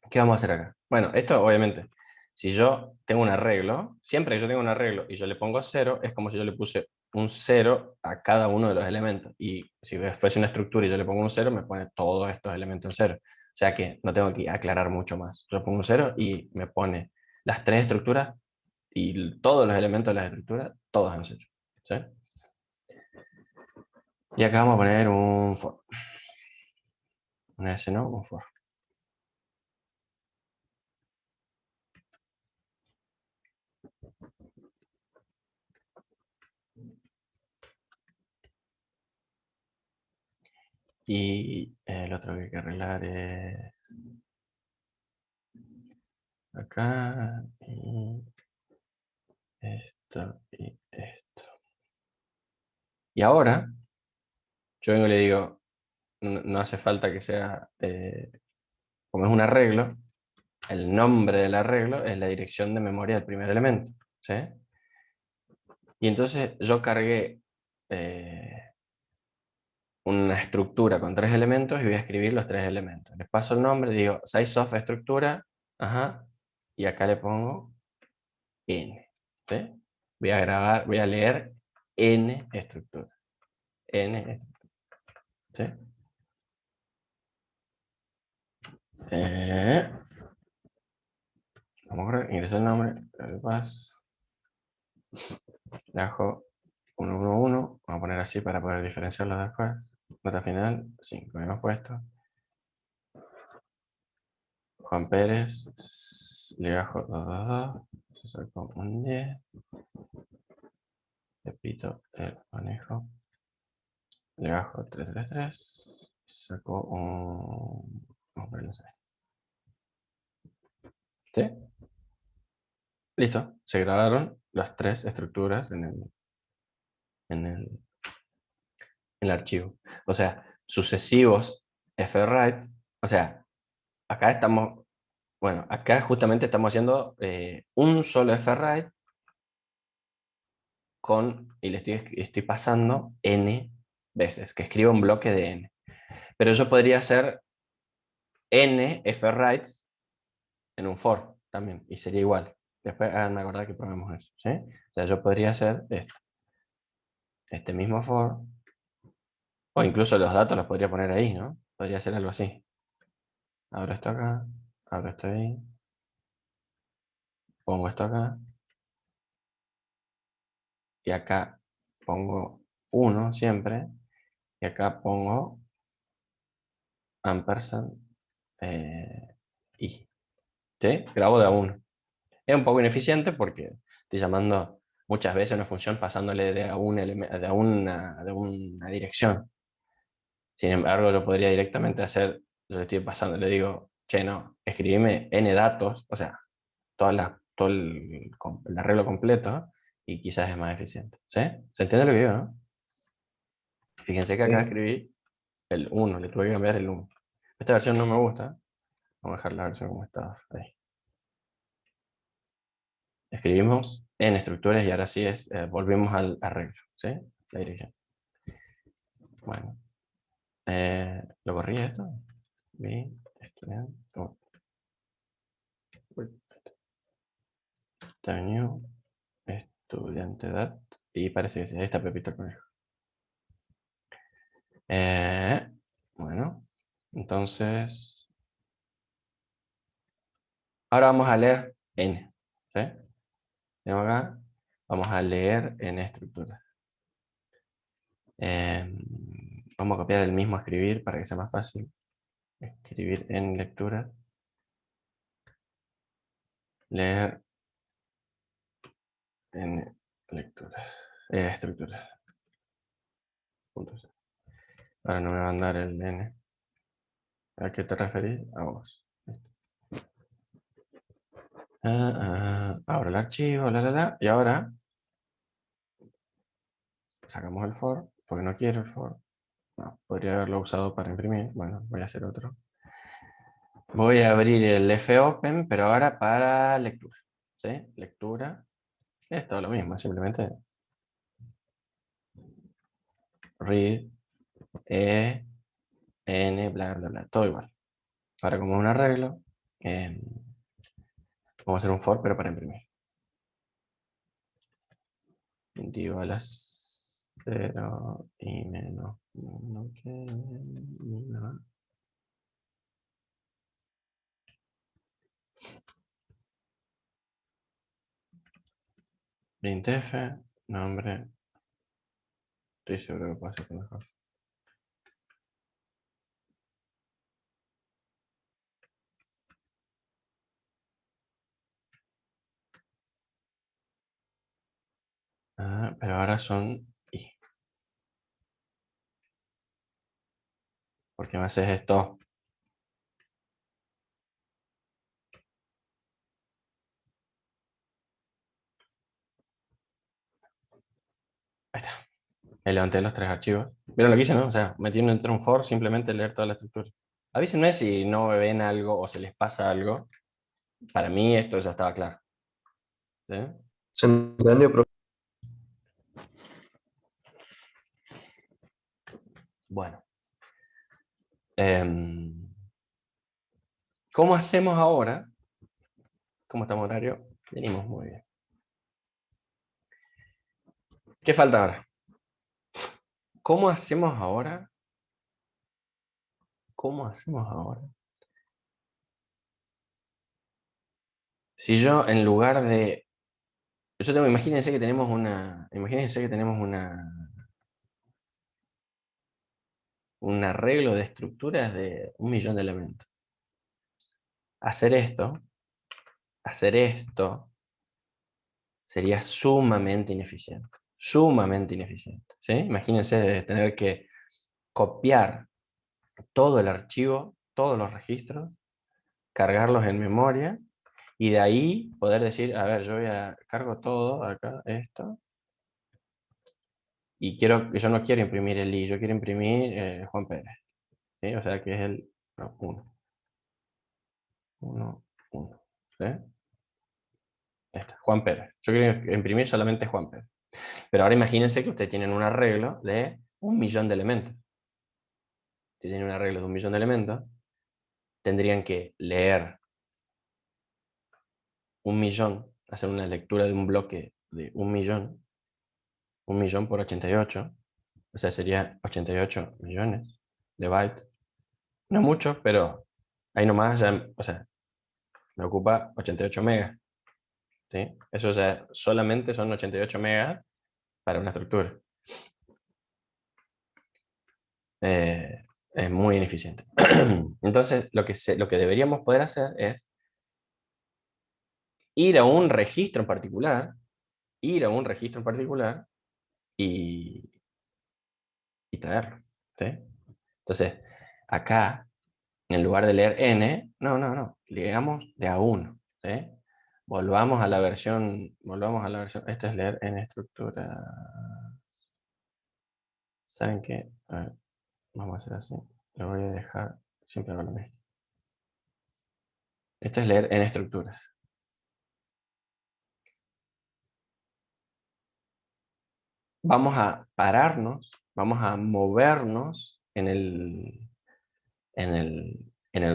¿Qué vamos a hacer acá? Bueno, esto obviamente, si yo tengo un arreglo, siempre que yo tengo un arreglo y yo le pongo 0, es como si yo le puse un 0 a cada uno de los elementos. Y si fuese una estructura y yo le pongo un 0, me pone todos estos elementos en 0. O sea que no tengo que aclarar mucho más. Yo pongo un 0 y me pone las 3 estructuras y todos los elementos de las estructuras, todos en 0. ¿Sí? Y acá vamos a poner un for. Una S no, un for. Y el otro que hay que arreglar es acá, y esto, y esto. Y ahora, yo vengo y le digo, no hace falta que sea, como es un arreglo, el nombre del arreglo es la dirección de memoria del primer elemento. ¿Sí? Y entonces yo cargué una estructura con 3 elementos y voy a escribir los 3 elementos. Les paso el nombre, digo size of estructura, y acá le pongo n. ¿Sí? Voy a leer n estructura. N estructura. ¿Sí? Vamos a ingresar el nombre, le dejo 111, vamos a poner así para poder diferenciarlo después. Nota final, 5 hemos puesto. Juan Pérez, Legajo 222, se sacó un 10. Repito el manejo. Legajo 333, se sacó un... Vamos a ponerlo así. ¿Sí? Listo, se grabaron las 3 estructuras en el archivo. O sea, sucesivos fwrite, o sea, acá estamos, bueno, acá justamente estamos haciendo un solo fwrite y le estoy pasando n veces, que escriba un bloque de n. Pero yo podría hacer n fwrites en un for también, y sería igual. Después háganme acordar que probemos eso, ¿sí? O sea, yo podría hacer esto. Este mismo for, o incluso los datos los podría poner ahí, ¿no? Podría ser algo así. Abro esto acá, abro esto ahí, pongo esto acá, y acá pongo 1 siempre, y acá pongo ampersand y. ¿Sí? Grabo de a 1. Es un poco ineficiente porque estoy llamando muchas veces una función pasándole de a una dirección. Sin embargo, yo podría directamente hacer, yo le estoy pasando, le digo, che, no, escribime n datos, o sea, todo el arreglo completo, y quizás es más eficiente. ¿Sí? ¿Se entiende lo que digo, no? Fíjense que acá escribí el 1, le tuve que cambiar el 1. Esta versión no me gusta, Vamos a dejar la versión como está. Ahí. Escribimos en estructuras y ahora sí volvemos al arreglo, ¿sí? La dirección. Bueno. ¿Lo corrí esto? Bien, estudiante. Oh. New, estudiante edad. Y parece que sí, ahí está Pepito el conejo. Bueno, entonces. Ahora vamos a leer N. ¿Sí? Tenemos acá. Vamos a leer en estructura. Vamos a copiar el mismo escribir para que sea más fácil. Escribir en lectura. Leer en lectura. Estructura. Puntos. Ahora no me va a mandar el N. ¿A qué te referís? A vos. Abro el archivo, y ahora sacamos el for, porque no quiero el for. No, podría haberlo usado para imprimir. Bueno, voy a hacer otro. Voy a abrir el fopen, pero ahora para lectura. ¿Sí? Lectura. Es todo lo mismo, simplemente read, n, bla, bla, bla. Todo igual. Ahora como un arreglo, vamos a hacer un for, pero para imprimir. 20 a las 0 y menos 1 que no. Printf, nombre. Estoy seguro que puedo hacer mejor. Pero ahora son i. ¿Por qué me haces esto? Ahí está. Ahí levanté los 3 archivos. ¿Vieron lo que hice, no? O sea, metí entre un for, simplemente leer toda la estructura. Avísenme si no ven algo o se les pasa algo. Para mí esto ya estaba claro. ¿Sí? ¿Se entendió, profe? Bueno. ¿Cómo hacemos ahora? ¿Cómo estamos horario? Venimos muy bien. ¿Qué falta ahora? ¿Cómo hacemos ahora? ¿Cómo hacemos ahora? Si yo en lugar de... imagínense que tenemos un arreglo de estructuras de 1 millón de elementos. Hacer esto sería sumamente ineficiente. Sumamente ineficiente. ¿Sí? Imagínense tener que copiar todo el archivo, todos los registros, cargarlos en memoria y de ahí poder decir, a ver, yo cargo todo acá, esto, y yo no quiero imprimir el I, yo quiero imprimir Juan Pérez. ¿Sí? O sea que es el 1. 1, 1. ¿Sí? Juan Pérez. Yo quiero imprimir solamente Juan Pérez. Pero ahora imagínense que ustedes tienen un arreglo de 1 millón de elementos. Si tienen un arreglo de 1 millón de elementos, tendrían que leer 1 millón, hacer una lectura de un bloque de 1 millón, 1 millón por 88, o sea, sería 88 millones de bytes. No mucho, pero ahí nomás, o sea, me ocupa 88 megas. ¿Sí? Eso solamente son 88 megas para una estructura. Es muy ineficiente. Entonces, lo que deberíamos poder hacer es ir a un registro en particular, y traerlo. ¿Sí? Entonces, acá, en lugar de leer n, no, leamos de a 1. ¿Sí? Volvamos a la versión, esto es leer en estructura. ¿Saben qué? A ver, vamos a hacer así. Lo voy a dejar siempre con lo mismo. Esto es leer en estructuras. Vamos a pararnos, vamos a movernos en el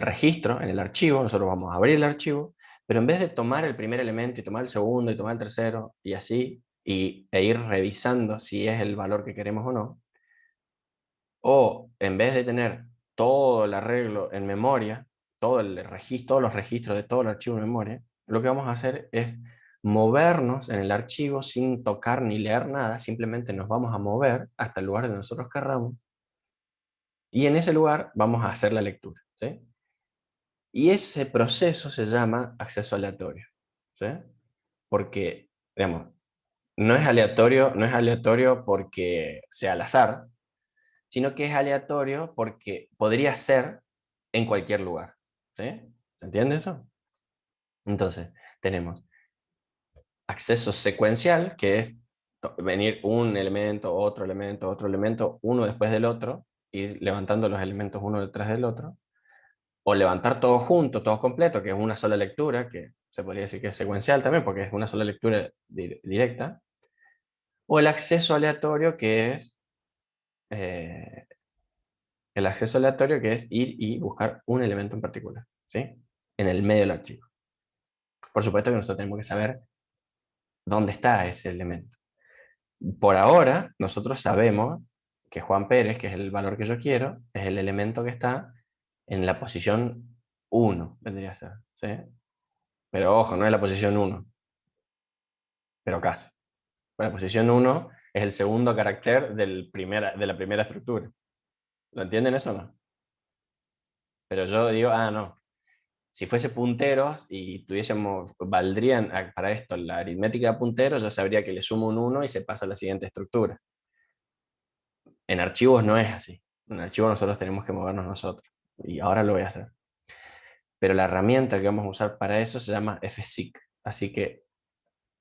registro, en el archivo. Nosotros vamos a abrir el archivo, pero en vez de tomar el primer elemento y tomar el segundo y tomar el tercero y así, e ir revisando si es el valor que queremos o no, o en vez de tener todo el arreglo en memoria, todos los registros de todo el archivo en memoria, lo que vamos a hacer es movernos en el archivo sin tocar ni leer nada, simplemente nos vamos a mover hasta el lugar donde nosotros querramos, y en ese lugar vamos a hacer la lectura, ¿sí? Y ese proceso se llama acceso aleatorio, ¿sí? Porque, digamos, no es aleatorio porque sea al azar, sino que es aleatorio porque podría ser en cualquier lugar, ¿sí? ¿Se entiende eso? Entonces, tenemos acceso secuencial, que es venir un elemento, otro elemento, uno después del otro, ir levantando los elementos uno detrás del otro, o levantar todo junto, todo completo, que es una sola lectura, que se podría decir que es secuencial también, porque es una sola lectura directa, o el acceso aleatorio, que es eh, ir y buscar un elemento en particular, ¿sí? En el medio del archivo. Por supuesto que nosotros tenemos que saber dónde está ese elemento. Por ahora, nosotros sabemos que Juan Pérez, que es el valor que yo quiero, es el elemento que está en la posición 1, vendría a ser, ¿sí? Pero ojo, no es la posición 1, pero casi. La posición 1 es el segundo carácter de la primera estructura. ¿Lo entienden eso o no? Pero yo digo, no. Si fuese punteros y valdrían para esto la aritmética de punteros, yo sabría que le sumo un 1 y se pasa a la siguiente estructura. En archivos no es así. En archivos nosotros tenemos que movernos nosotros. Y ahora lo voy a hacer. Pero la herramienta que vamos a usar para eso se llama fseek. Así que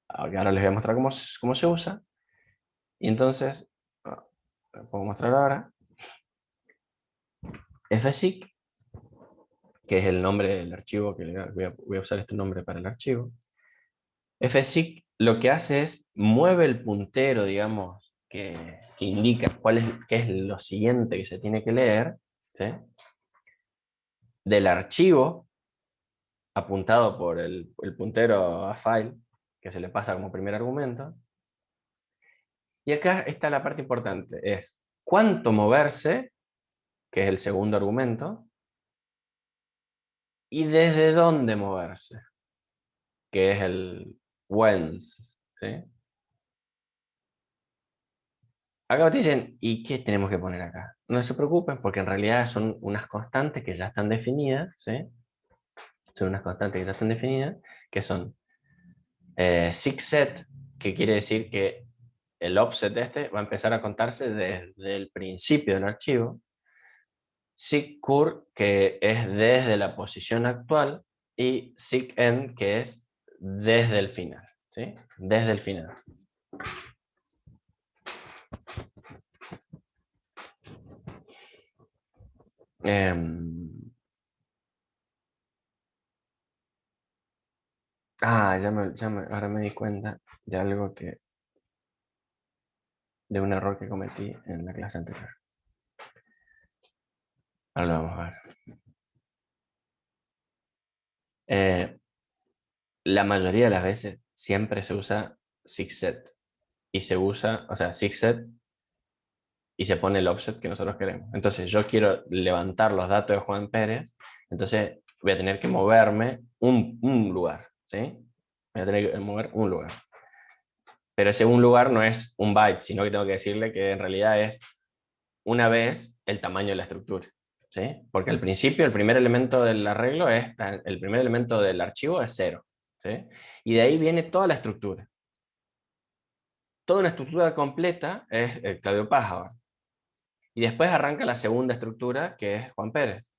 ahora les voy a mostrar cómo se usa. Y entonces, lo puedo mostrar ahora. fseek, que es el nombre del archivo, que voy a usar este nombre para el archivo. fseek lo que hace es mueve el puntero, digamos, que indica qué es lo siguiente que se tiene que leer, ¿sí? Del archivo apuntado por el puntero a file, que se le pasa como primer argumento. Y acá está la parte importante, es cuánto moverse, que es el segundo argumento, y desde dónde moverse, que es el whence, ¿sí? Acá te dicen, ¿y qué tenemos que poner acá? No se preocupen, porque en realidad son unas constantes que ya están definidas, ¿sí? Son unas constantes que ya están definidas, que son seekset, que quiere decir que el offset va a empezar a contarse desde el principio del archivo. seekcur, que es desde la posición actual, y seekend, que es desde el final, ¿sí? Desde el final. Ahora me di cuenta de algo de un error que cometí en la clase anterior. Ahora lo vamos a ver. La mayoría de las veces siempre se usa seekset. Y se usa, o sea, seekset y se pone el offset que nosotros queremos. Entonces yo quiero levantar los datos de Juan Pérez, entonces voy a tener que moverme un lugar, ¿sí? Voy a tener que mover un lugar. Pero ese un lugar no es un byte, sino que tengo que decirle que en realidad es una vez el tamaño de la estructura, ¿sí? Porque al principio el primer elemento del arreglo el primer elemento del archivo es 0, ¿sí? Y de ahí viene toda la estructura. Toda una estructura completa es Claudio Paz ahora. Y después arranca la segunda estructura, que es Juan Pérez.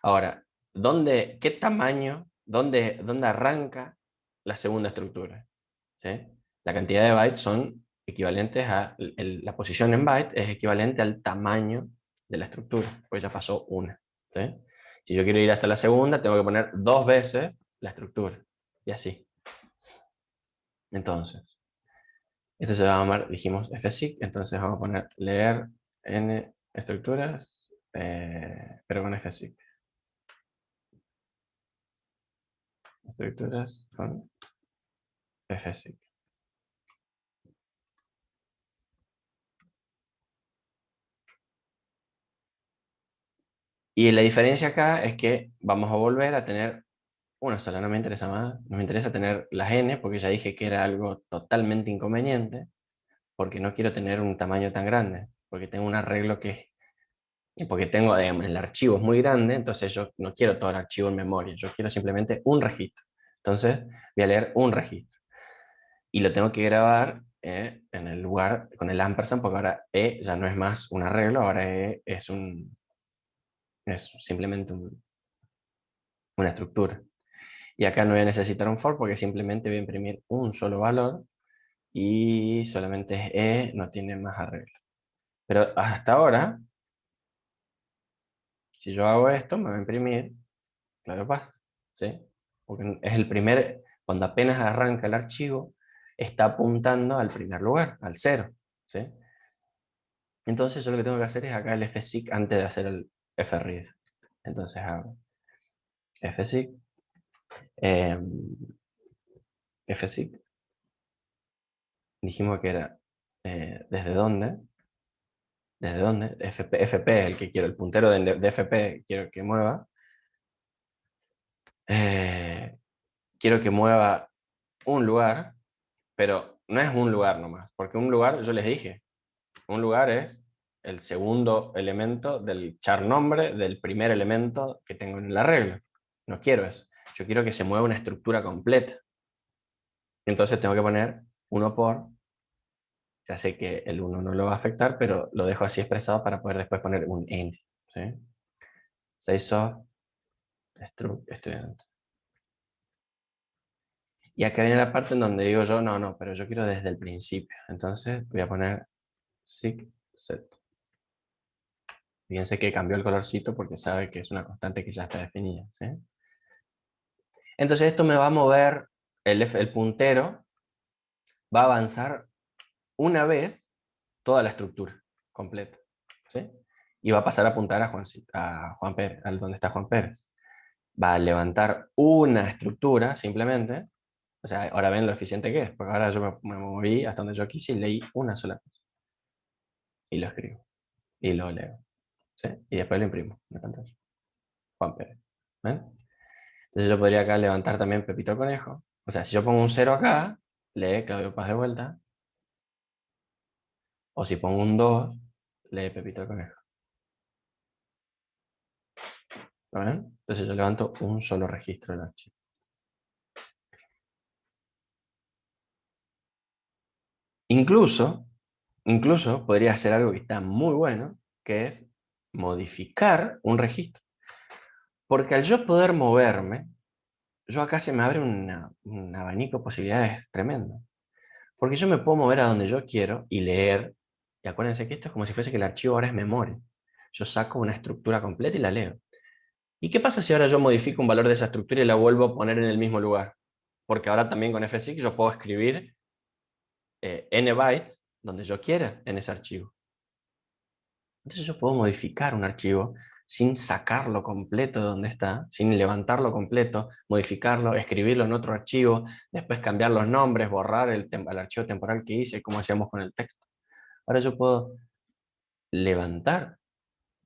Ahora, ¿qué tamaño, dónde arranca la segunda estructura? ¿Sí? La cantidad de bytes son equivalentes la posición en byte es equivalente al tamaño de la estructura, pues ya pasó una, ¿sí? Si yo quiero ir hasta la segunda, tengo que poner 2 veces la estructura. Y así. Entonces, esto se va a llamar, dijimos, fsig, entonces vamos a poner leer n estructuras, pero con fsig. Estructuras con fsig. Y la diferencia acá es que vamos a volver a tener una sola, no me interesa más, no me interesa tener las n, porque ya dije que era algo totalmente inconveniente, porque no quiero tener un tamaño tan grande, porque tengo un arreglo que porque tengo, digamos, el archivo es muy grande, entonces yo no quiero todo el archivo en memoria, yo quiero simplemente un registro. Entonces voy a leer un registro. Y lo tengo que grabar en el lugar con el ampersand, porque ahora E ya no es más un arreglo, ahora E es simplemente una estructura. Y acá no voy a necesitar un for porque simplemente voy a imprimir un solo valor y solamente es E, no tiene más arreglo. Pero hasta ahora, si yo hago esto, me va a imprimir Claudio Paz, ¿sí? Porque es el primer, cuando apenas arranca el archivo, está apuntando al primer lugar, al 0, ¿sí? Entonces yo lo que tengo que hacer es acá el fsig antes de hacer el fread. Entonces hago fsig, eh, fsig, dijimos que era desde dónde, fp es el que quiero, el puntero de fp quiero que mueva, quiero que mueva un lugar, pero no es un lugar nomás, porque un lugar, yo les dije, un lugar es el segundo elemento del char nombre del primer elemento que tengo en el arreglo. No quiero eso. Yo quiero que se mueva una estructura completa. Entonces tengo que poner 1 por. Ya sé que el 1 no lo va a afectar, pero lo dejo así expresado para poder después poner un n. ¿Sí? 6 of struct estudiante. Y acá viene la parte en donde digo yo, no, pero yo quiero desde el principio. Entonces voy a poner sig set. Fíjense que cambió el colorcito porque sabe que es una constante que ya está definida. ¿Sí? Entonces esto me va a mover, el puntero va a avanzar una vez toda la estructura completa. ¿Sí? Y va a pasar a apuntar a Juan Pérez, al donde está Juan Pérez. Va a levantar una estructura simplemente. O sea, ahora ven lo eficiente que es, porque ahora yo me moví hasta donde yo quise y leí una sola cosa. Y lo escribo. Y lo leo. ¿Sí? Y después lo imprimo en la pantalla. Juan Pérez. ¿Ven? Entonces yo podría acá levantar también Pepito el Conejo. O sea, si yo pongo un 0 acá, lee Claudio Paz de vuelta. O si pongo un 2, lee Pepito el Conejo. ¿Lo ven? Entonces yo levanto un solo registro del archivo. Incluso podría hacer algo que está muy bueno, que es modificar un registro. Porque al yo poder moverme, yo acá se me abre un abanico de posibilidades tremendo. Porque yo me puedo mover a donde yo quiero y leer. Y acuérdense que esto es como si fuese que el archivo ahora es memoria. Yo saco una estructura completa y la leo. ¿Y qué pasa si ahora yo modifico un valor de esa estructura y la vuelvo a poner en el mismo lugar? Porque ahora también con fsig yo puedo escribir n bytes donde yo quiera en ese archivo. Entonces yo puedo modificar un archivo sin sacarlo completo de donde está, sin levantarlo completo, modificarlo, escribirlo en otro archivo, después cambiar los nombres, borrar el archivo temporal que hice, como hacíamos con el texto. Ahora yo puedo levantar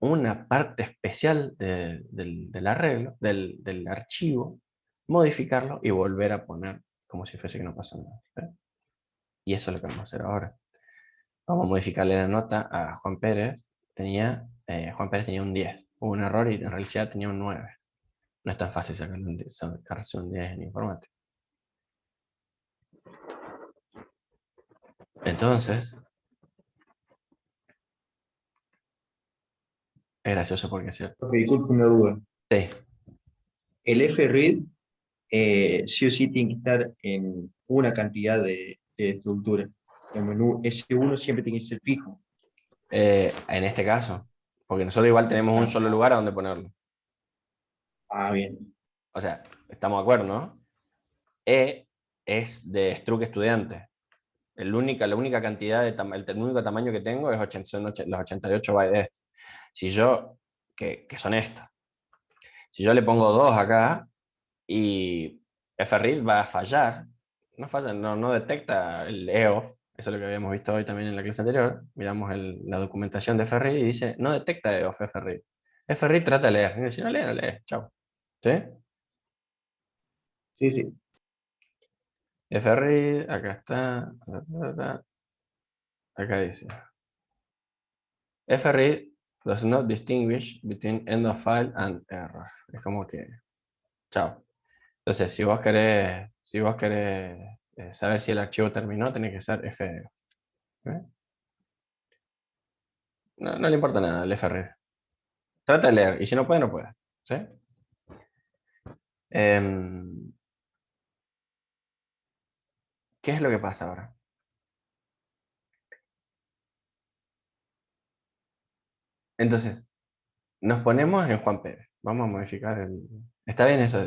una parte especial del arreglo, del archivo, modificarlo y volver a poner como si fuese que no pasó nada. ¿Sí? Y eso es lo que vamos a hacer ahora. Vamos a modificarle la nota a Juan Pérez. Juan Pérez tenía un 10. Hubo un error y en realidad tenía un 9. No es tan fácil sacarse un 10 en informática. Entonces, es gracioso porque es cierto. Profe, disculpe una duda. Sí, El fread sí o sí tiene que estar en una cantidad de estructura. El menú S1 siempre tiene que ser fijo. en este caso, porque nosotros igual tenemos un solo lugar a donde ponerlo. Ah, bien. O sea, estamos de acuerdo, ¿no? E es de struct estudiante. La única cantidad el único tamaño que tengo son los 88 bytes de esto. Si yo, que son estos, si yo le pongo 2 acá y FRead va a fallar, no falla, no detecta el EOF, eso es lo que habíamos visto hoy también en la clase anterior, miramos la documentación de FRead y dice, no detecta EOF FRead. FRead trata de leer, y si no lee, no lee, chao. ¿Sí? Sí, sí. FRead, acá está, acá dice. FRead does not distinguish between end of file and error. Es como que, chao. Entonces, si vos querés saber si el archivo terminó, tiene que ser FRead. ¿Eh? No le importa nada el FRead. Trata de leer, y si no puede, no puede. ¿Sí? ¿Qué es lo que pasa ahora? Entonces, nos ponemos en Juan Pérez. Vamos a modificar el... Está bien eso,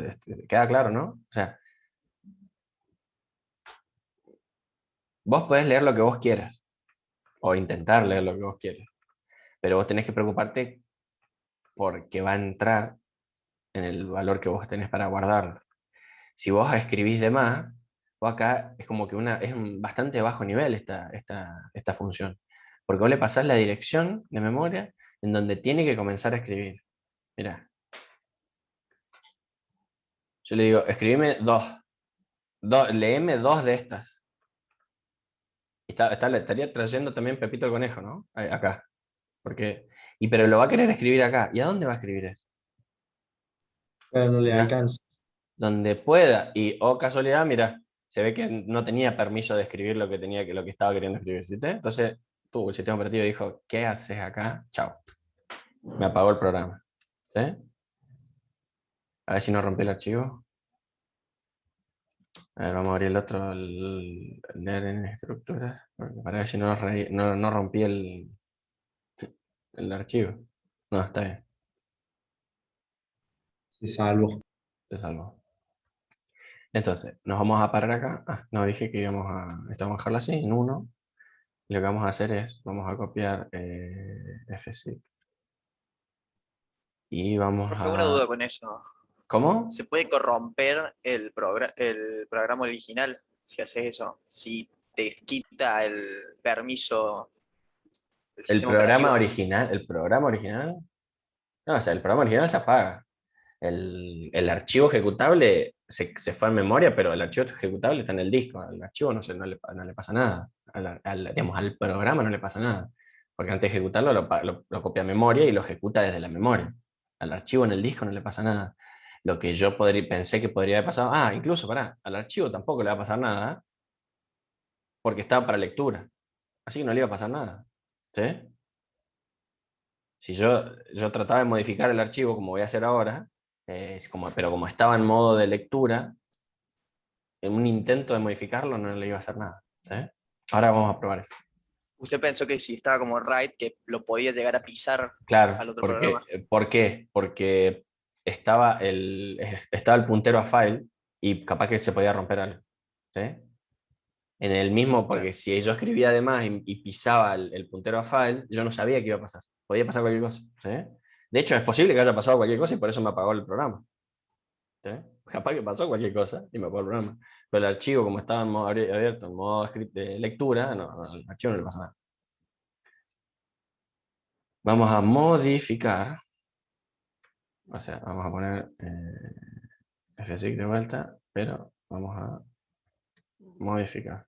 queda claro, ¿no? O sea, vos podés leer lo que vos quieras, o intentar leer lo que vos quieras, pero vos tenés que preocuparte porque va a entrar en el valor que vos tenés para guardarlo. Si vos escribís de más, vos acá es como que es un bastante bajo nivel esta función, porque vos le pasás la dirección de memoria en donde tiene que comenzar a escribir. Mirá, yo le digo, escribime leeme 2 de estas. Le estaría trayendo también Pepito el Conejo, ¿no? Acá. Porque, pero lo va a querer escribir acá. ¿Y a dónde va a escribir eso? Pero no le Mirá, alcanza. donde pueda. Y, oh casualidad, mira, se ve que no tenía permiso de escribir lo que estaba queriendo escribir. ¿Viste? Entonces, el sistema operativo dijo, ¿qué haces acá? Chao. Me apagó el programa. ¿Sí? A ver si no rompí el archivo. A ver, vamos a abrir el otro, leer en estructuras, para ver si no rompí el archivo. No, está bien, Se salvó. se salvó. Entonces, nos vamos a parar acá. No, dije que esto vamos a dejarlo así, en 1. Lo que vamos a hacer es, vamos a copiar fzip y vamos Profe, una duda a... con eso. ¿Cómo? ¿Se puede corromper el programa original si haces eso? Si te quita el permiso del sistema operativo. El programa original, no, o sea, el programa original se apaga. El archivo ejecutable se fue en memoria, pero el archivo ejecutable está en el disco. Al archivo no le pasa nada. Digamos, al programa no le pasa nada. Porque antes de ejecutarlo lo copia a memoria y lo ejecuta desde la memoria. Al archivo en el disco no le pasa nada. Lo que yo pensé que podría haber pasado, incluso, al archivo tampoco le va a pasar nada, porque estaba para lectura. Así que no le iba a pasar nada. ¿Sí? Si yo trataba de modificar el archivo, como voy a hacer ahora, pero como estaba en modo de lectura, en un intento de modificarlo no le iba a hacer nada. ¿Sí? Ahora vamos a probar eso. Usted pensó que si estaba como write, que lo podía llegar a pisar Claro, al otro programa. ¿por qué? Porque estaba el puntero a file y capaz que se podía romper algo. ¿Sí? En el mismo, porque Claro. si yo escribía además y pisaba el puntero a file, yo no sabía qué iba a pasar. Podía pasar cualquier cosa. ¿Sí? De hecho, es posible que haya pasado cualquier cosa y por eso me apagó el programa. ¿Sí? Capaz que pasó cualquier cosa y me apagó el programa. Pero el archivo, como estaba en modo abierto, en modo de lectura, al archivo no le pasa nada. Vamos a modificar. O sea, vamos a poner fzig de vuelta, pero vamos a modificar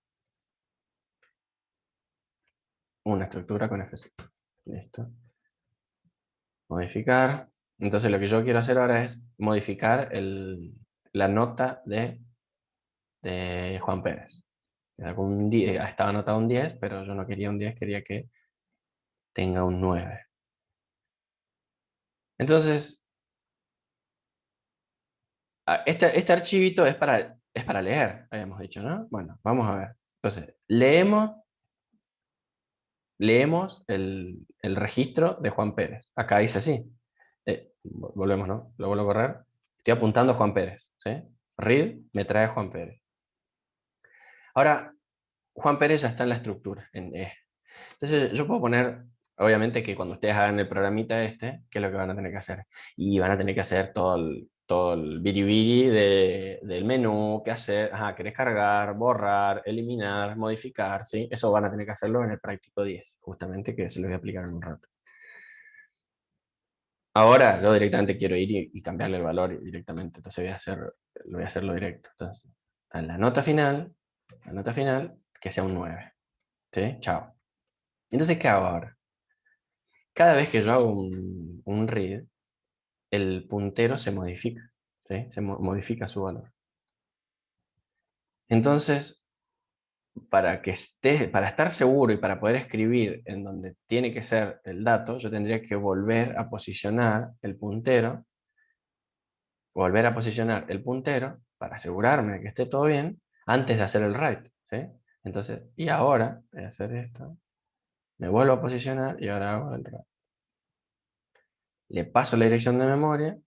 una estructura con fzig. Listo. Modificar. Entonces lo que yo quiero hacer ahora es modificar la nota de Juan Pérez. Estaba anotado un 10, pero yo no quería un 10, quería que tenga un 9. Entonces, este archivito es para leer, habíamos dicho, ¿no? Bueno, vamos a ver. Entonces, leemos el registro de Juan Pérez. Acá dice así. Volvemos, ¿no? Lo vuelvo a correr. Estoy apuntando a Juan Pérez, ¿sí? Read me trae a Juan Pérez. Ahora, Juan Pérez ya está en la estructura, en E. Entonces yo puedo poner, obviamente que cuando ustedes hagan el programita este, ¿qué es lo que van a tener que hacer? Y van a tener que hacer todo el biribiri del menú, qué hacer, ajá, querés cargar, borrar, eliminar, modificar, ¿sí? Eso van a tener que hacerlo en el práctico 10, justamente, que se lo voy a aplicar en un rato. Ahora yo directamente quiero ir y cambiarle el valor directamente, entonces voy a hacerlo directo. Entonces, a la nota final, que sea un 9, ¿sí? Chao. Entonces, ¿qué hago ahora? Cada vez que yo hago un read, el puntero se modifica, ¿sí? Modifica su valor. Entonces, para estar seguro y para poder escribir en donde tiene que ser el dato, yo tendría que volver a posicionar el puntero para asegurarme de que esté todo bien antes de hacer el write, ¿sí? Entonces, y ahora voy a hacer esto, me vuelvo a posicionar y ahora hago el write. Le paso la dirección de memoria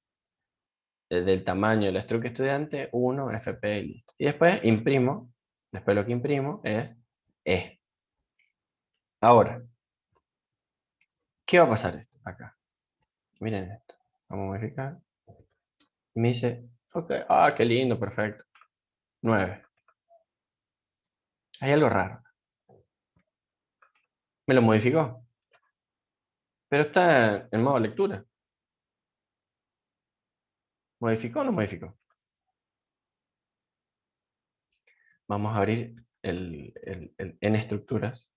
del tamaño del struct estudiante 1 fp y listo. Y después imprimo, después lo que imprimo es E. Ahora, ¿qué va a pasar esto acá? Miren esto, vamos a modificar. Y me dice, ok, qué lindo, perfecto. 9. Hay algo raro. Me lo modificó, pero está en modo lectura. ¿Modificó o no modificó? Vamos a abrir el N estructuras.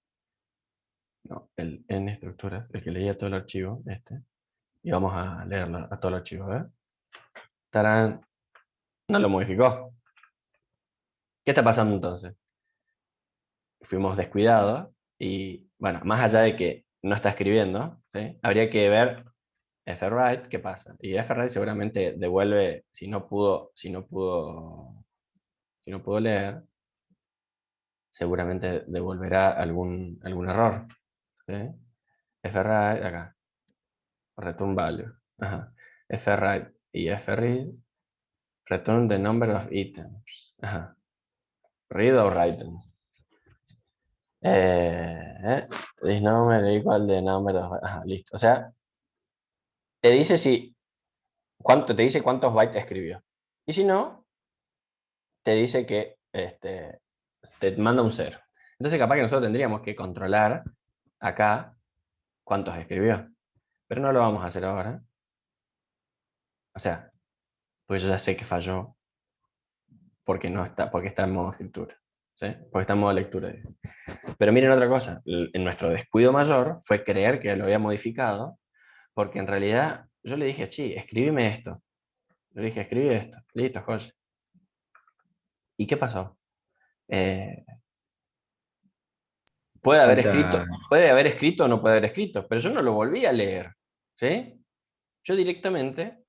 No, el N estructuras, el que leía todo el archivo, este. Y vamos a leerlo a todo el archivo, ¿ver? Tarán. No lo modificó. ¿Qué está pasando entonces? Fuimos descuidados y, bueno, más allá de que no está escribiendo, ¿sí? Habría que ver fwrite qué pasa. Y fwrite seguramente devuelve, si no pudo leer, seguramente devolverá algún error. ¿Sí? Fwrite, acá, return value. Ajá. Fwrite y fread, return the number of items. Ajá. Read or write. This number equal the number of... Ajá, listo. O sea, te dice te dice cuántos bytes escribió. Y si no, te dice que te manda un 0. Entonces capaz que nosotros tendríamos que controlar acá cuántos escribió. Pero no lo vamos a hacer ahora. O sea, pues yo ya sé que falló porque está en modo escritura. ¿Sí? Porque está en modo lectura. Pero miren otra cosa. En nuestro descuido mayor fue creer que lo había modificado, porque en realidad yo le dije, sí, escríbeme esto. Le dije, escribí esto. Listo, José. ¿Y qué pasó? Eh, Falta, puede haber escrito o no puede haber escrito, pero yo no lo volví a leer. ¿Sí? Yo directamente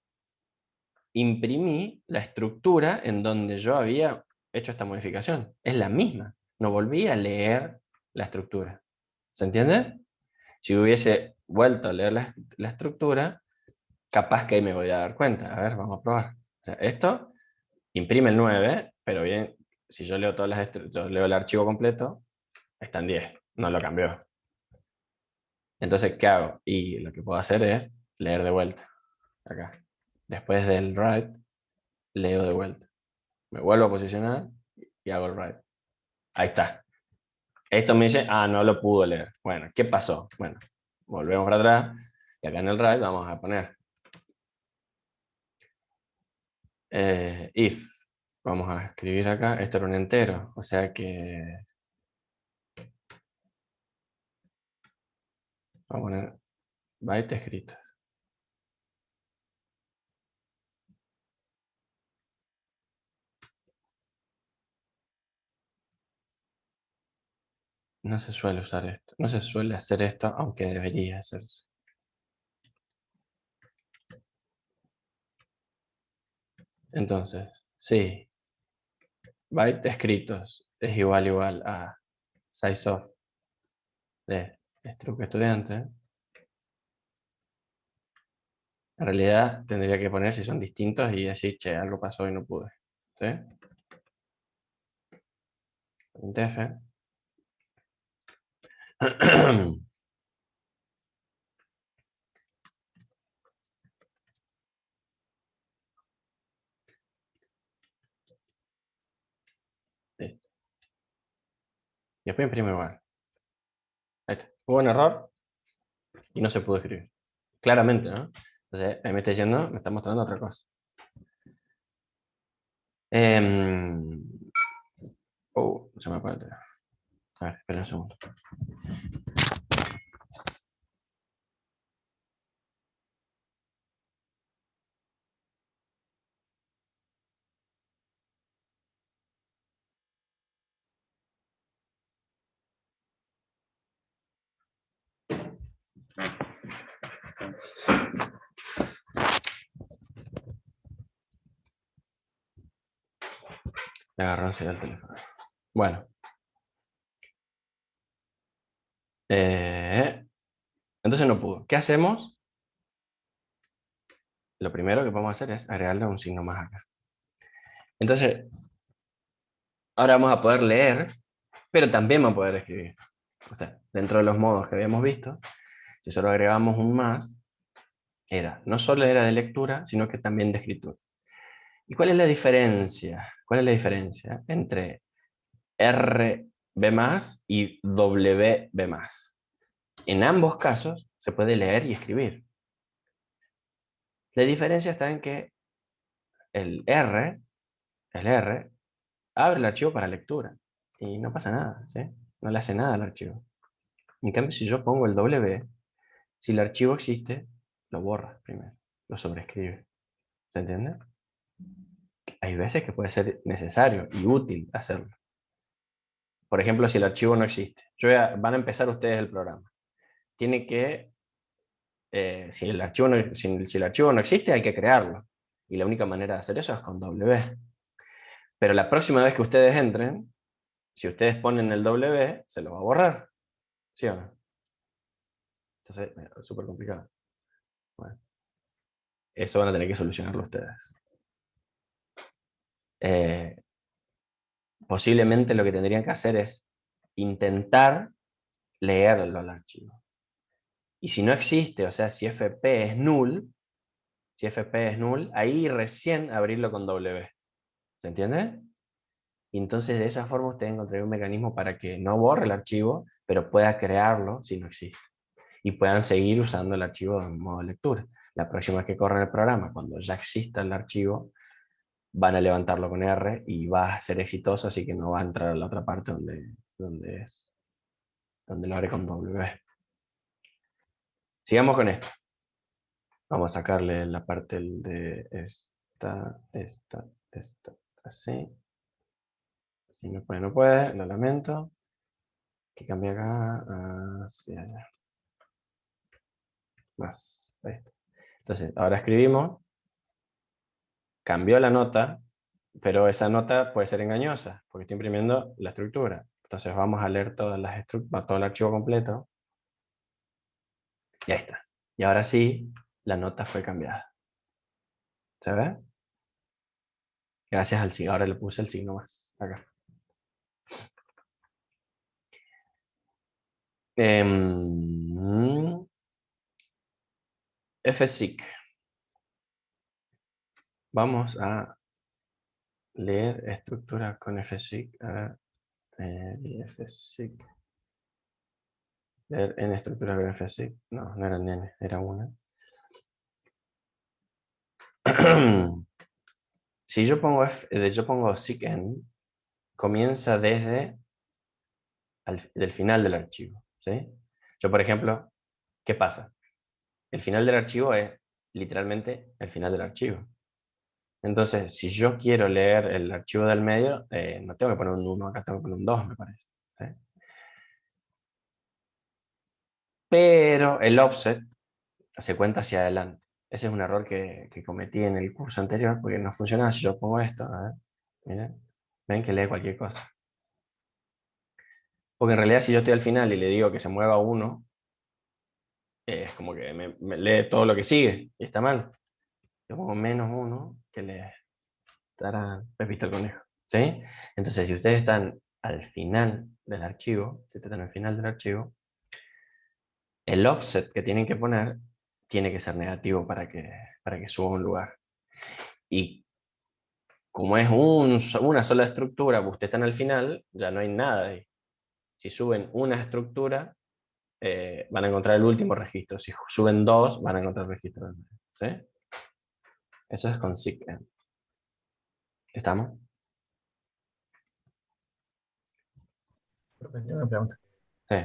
imprimí la estructura en donde yo había hecho esta modificación. Es la misma. No volví a leer la estructura. ¿Se entiende? Si hubiese vuelto a leer la estructura, capaz que ahí me voy a dar cuenta. A ver, vamos a probar. O sea, esto imprime el 9, pero bien, si yo leo yo leo el archivo completo, está en 10, no lo cambió. Entonces, ¿qué hago? Y lo que puedo hacer es leer de vuelta. Acá. Después del write, leo de vuelta. Me vuelvo a posicionar y hago el write. Ahí está. Esto me dice, no lo pudo leer. Bueno, ¿qué pasó? Bueno, volvemos para atrás y acá en el write vamos a poner if. Vamos a escribir acá, esto era un entero, o sea que vamos a poner byte escrito. No se suele usar esto, no se suele hacer esto, aunque debería hacerse. Entonces, sí, byte escritos es igual a size of de struct estudiante En realidad tendría que poner si son distintos y decir, che, algo pasó y no pude. ¿Sí? Printf. Listo. Y después imprimo igual. Ahí está. Hubo un error y no se pudo escribir. Claramente, ¿no? Entonces, ahí me está diciendo, me está mostrando otra cosa. Se me apaga el teléfono. A ver, espera un segundo. Me agarró enseguida el teléfono. Bueno. Entonces no pudo. ¿Qué hacemos? Lo primero que podemos hacer es agregarle un signo más acá. Entonces, ahora vamos a poder leer, pero también vamos a poder escribir. O sea, dentro de los modos que habíamos visto, si solo agregamos un más, no solo era de lectura, sino que también de escritura. ¿Y cuál es la diferencia? ¿Cuál es la diferencia entre RB+ y WB+? En ambos casos se puede leer y escribir. La diferencia está en que el R abre el archivo para lectura y no pasa nada, ¿sí? No le hace nada al archivo. En cambio, si yo pongo el W, si el archivo existe, lo borra primero, lo sobreescribe. ¿Se entiende? Hay veces que puede ser necesario y útil hacerlo. Por ejemplo, si el archivo no existe. Van a empezar ustedes el programa. Tiene que, si el archivo no existe, hay que crearlo. Y la única manera de hacer eso es con W. Pero la próxima vez que ustedes entren, si ustedes ponen el W, se lo va a borrar. ¿Sí o no? Entonces, es súper complicado. Bueno, eso van a tener que solucionarlo ustedes. Posiblemente lo que tendrían que hacer es intentar leerlo al archivo. Y si no existe, o sea, si FP es null, ahí recién abrirlo con W. ¿Se entiende? Y entonces de esa forma usted encontraría un mecanismo para que no borre el archivo, pero pueda crearlo si no existe. Y puedan seguir usando el archivo en modo lectura. La próxima vez que corran el programa, cuando ya exista el archivo, van a levantarlo con R y va a ser exitoso, así que no va a entrar a la otra parte donde lo abre con W. Sigamos con esto. Vamos a sacarle la parte de esta, así. Si no puede, lo lamento. Que cambie acá hacia allá. Más. Ahí está. Entonces, ahora escribimos. Cambió la nota, pero esa nota puede ser engañosa, porque estoy imprimiendo la estructura. Entonces vamos a leer todo el archivo completo. Y ahí está. Y ahora sí, la nota fue cambiada. ¿Se ve? Gracias al signo. Ahora le puse el signo más. Acá. FSIC. Vamos a leer estructura con FSIC. A ver, FSIC. Leer en estructura con FSIC. No, no era en N, era una. Si yo pongo SICN, comienza desde del final del archivo. ¿Sí? Yo, por ejemplo, ¿qué pasa? El final del archivo es literalmente el final del archivo. Entonces, si yo quiero leer el archivo del medio, no tengo que poner un 1, acá tengo que poner un 2, me parece. ¿Sí? Pero el offset se cuenta hacia adelante. Ese es un error que cometí en el curso anterior, porque no funcionaba si yo pongo esto. A ver, miren, ven que lee cualquier cosa. Porque en realidad si yo estoy al final y le digo que se mueva 1, es como que me lee todo lo que sigue y está mal. Yo pongo -1 que le estará Pepito el conejo. ¿Sí? Entonces, si ustedes están al final del archivo, si ustedes están al final del archivo, el offset que tienen que poner tiene que ser negativo para que suba un lugar. Y como es una sola estructura, pues ustedes están al final, ya no hay nada ahí. Si suben una estructura, van a encontrar el último registro. Si suben dos, van a encontrar el registro. ¿Sí? Eso es con seqend. ¿Estamos? Profe, tengo una pregunta. Sí.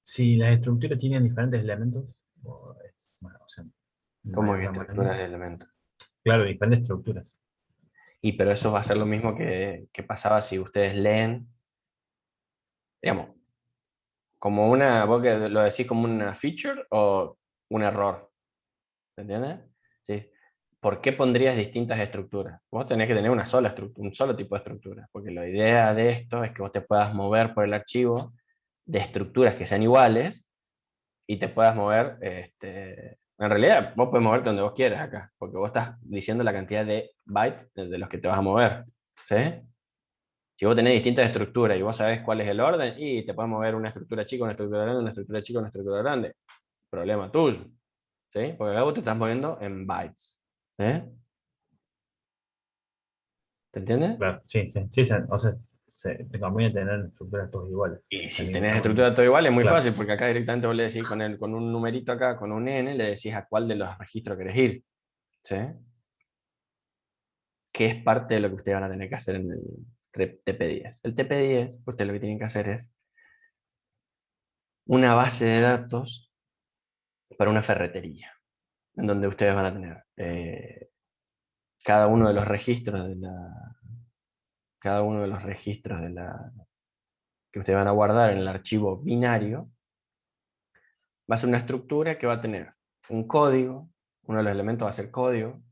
Si las estructuras tienen diferentes elementos, bueno, o sea, ¿Cómo mayor que tamaño, estructuras de elementos? claro, diferentes estructuras. Y pero eso va a ser lo mismo que pasaba si ustedes leen, digamos, como una, vos que lo decís como una feature o un error. ¿Se entiende? Sí. ¿Por qué pondrías distintas estructuras? Vos tenés que tener una sola estructura, un solo tipo de estructura, porque la idea de esto es que vos te puedas mover por el archivo de estructuras que sean iguales y te puedas mover, en realidad vos puedes moverte donde vos quieras acá, porque vos estás diciendo la cantidad de bytes de los que te vas a mover, ¿sí? Si vos tenés distintas estructuras y vos sabés cuál es el orden, y te puedes mover una estructura chica, una estructura grande, una estructura chica, una estructura grande. Problema tuyo, ¿sí? Porque acá vos te estás moviendo en bytes, ¿eh? ¿Te entiendes? Claro, sí, sí, sí, o sea, te conviene tener estructuras todas iguales. Y si del mismo tenés tamaño. estructura todo igual, es muy Claro, fácil, porque acá directamente vos le decís con un numerito acá, con un n, le decís a cuál de los registros querés ir, ¿sí? Que es parte de lo que ustedes van a tener que hacer en el TP10. El TP10, ustedes lo que tienen que hacer es una base de datos para una ferretería, en donde ustedes van a tener cada uno de los registros cada uno de los registros que ustedes van a guardar en el archivo binario, va a ser una estructura que va a tener un código, uno de los elementos va a ser código,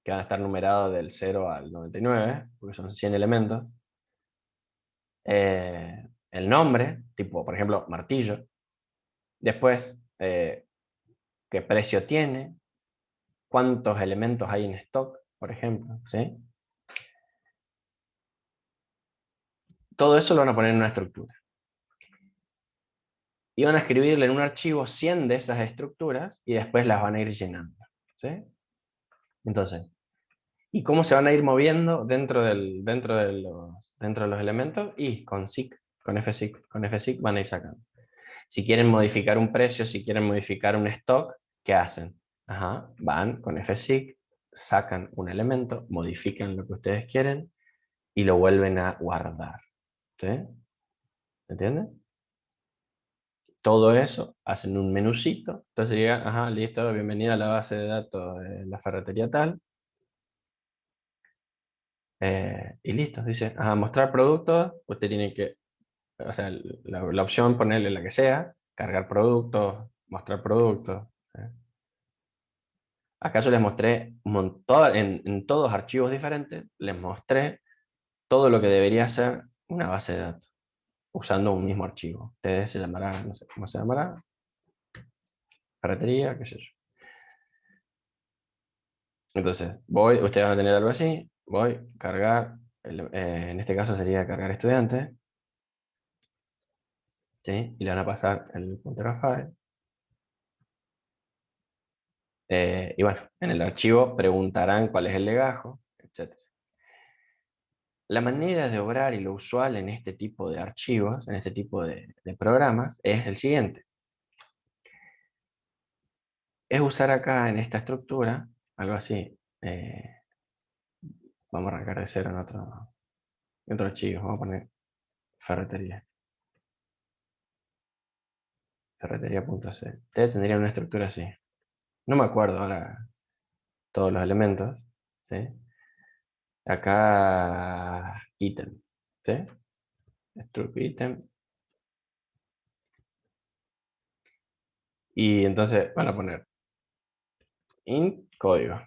que van a estar numerados del 0 al 99, porque son 100 elementos. El nombre, tipo, por ejemplo, martillo. Después, qué precio tiene, cuántos elementos hay en stock, por ejemplo, ¿sí? Todo eso lo van a poner en una estructura. Y van a escribirle en un archivo 100 de esas estructuras y después las van a ir llenando, ¿sí? Entonces, ¿y cómo se van a ir moviendo dentro de los elementos? Y con seq, con fseek van a ir sacando. Si quieren modificar un precio, si quieren modificar un stock, ¿qué hacen? Ajá, van con fseek, sacan un elemento, modifican lo que ustedes quieren y lo vuelven a guardar. ¿Sí? ¿Entienden? Todo eso hacen un menucito. Entonces llegan, ajá, listo, bienvenida a la base de datos de la ferretería tal. Y listo, dice, ajá, mostrar productos. Usted tiene que, o sea, la opción, ponerle la que sea, cargar productos, mostrar productos. ¿Eh? Acá yo les mostré un montón, en todos archivos diferentes, les mostré todo lo que debería ser una base de datos, usando un mismo archivo. Ustedes se llamará, no sé cómo se llamará, ferretería, qué sé yo. Entonces, ustedes van a tener algo así, voy, cargar, en este caso sería cargar estudiante, ¿sí? Y le van a pasar el puntero a file. Y bueno, en el archivo preguntarán cuál es el legajo, etc. La manera de obrar y lo usual en este tipo de archivos, en este tipo de programas, es el siguiente. Es usar acá en esta estructura, algo así. Vamos a arrancar de cero en otro archivo. Vamos a poner ferretería. Ferretería.c. Ustedes tendrían una estructura así. No me acuerdo ahora todos los elementos. ¿Sí? Acá, ítem. ¿Sí? Struct ítem. Y entonces van a poner int código.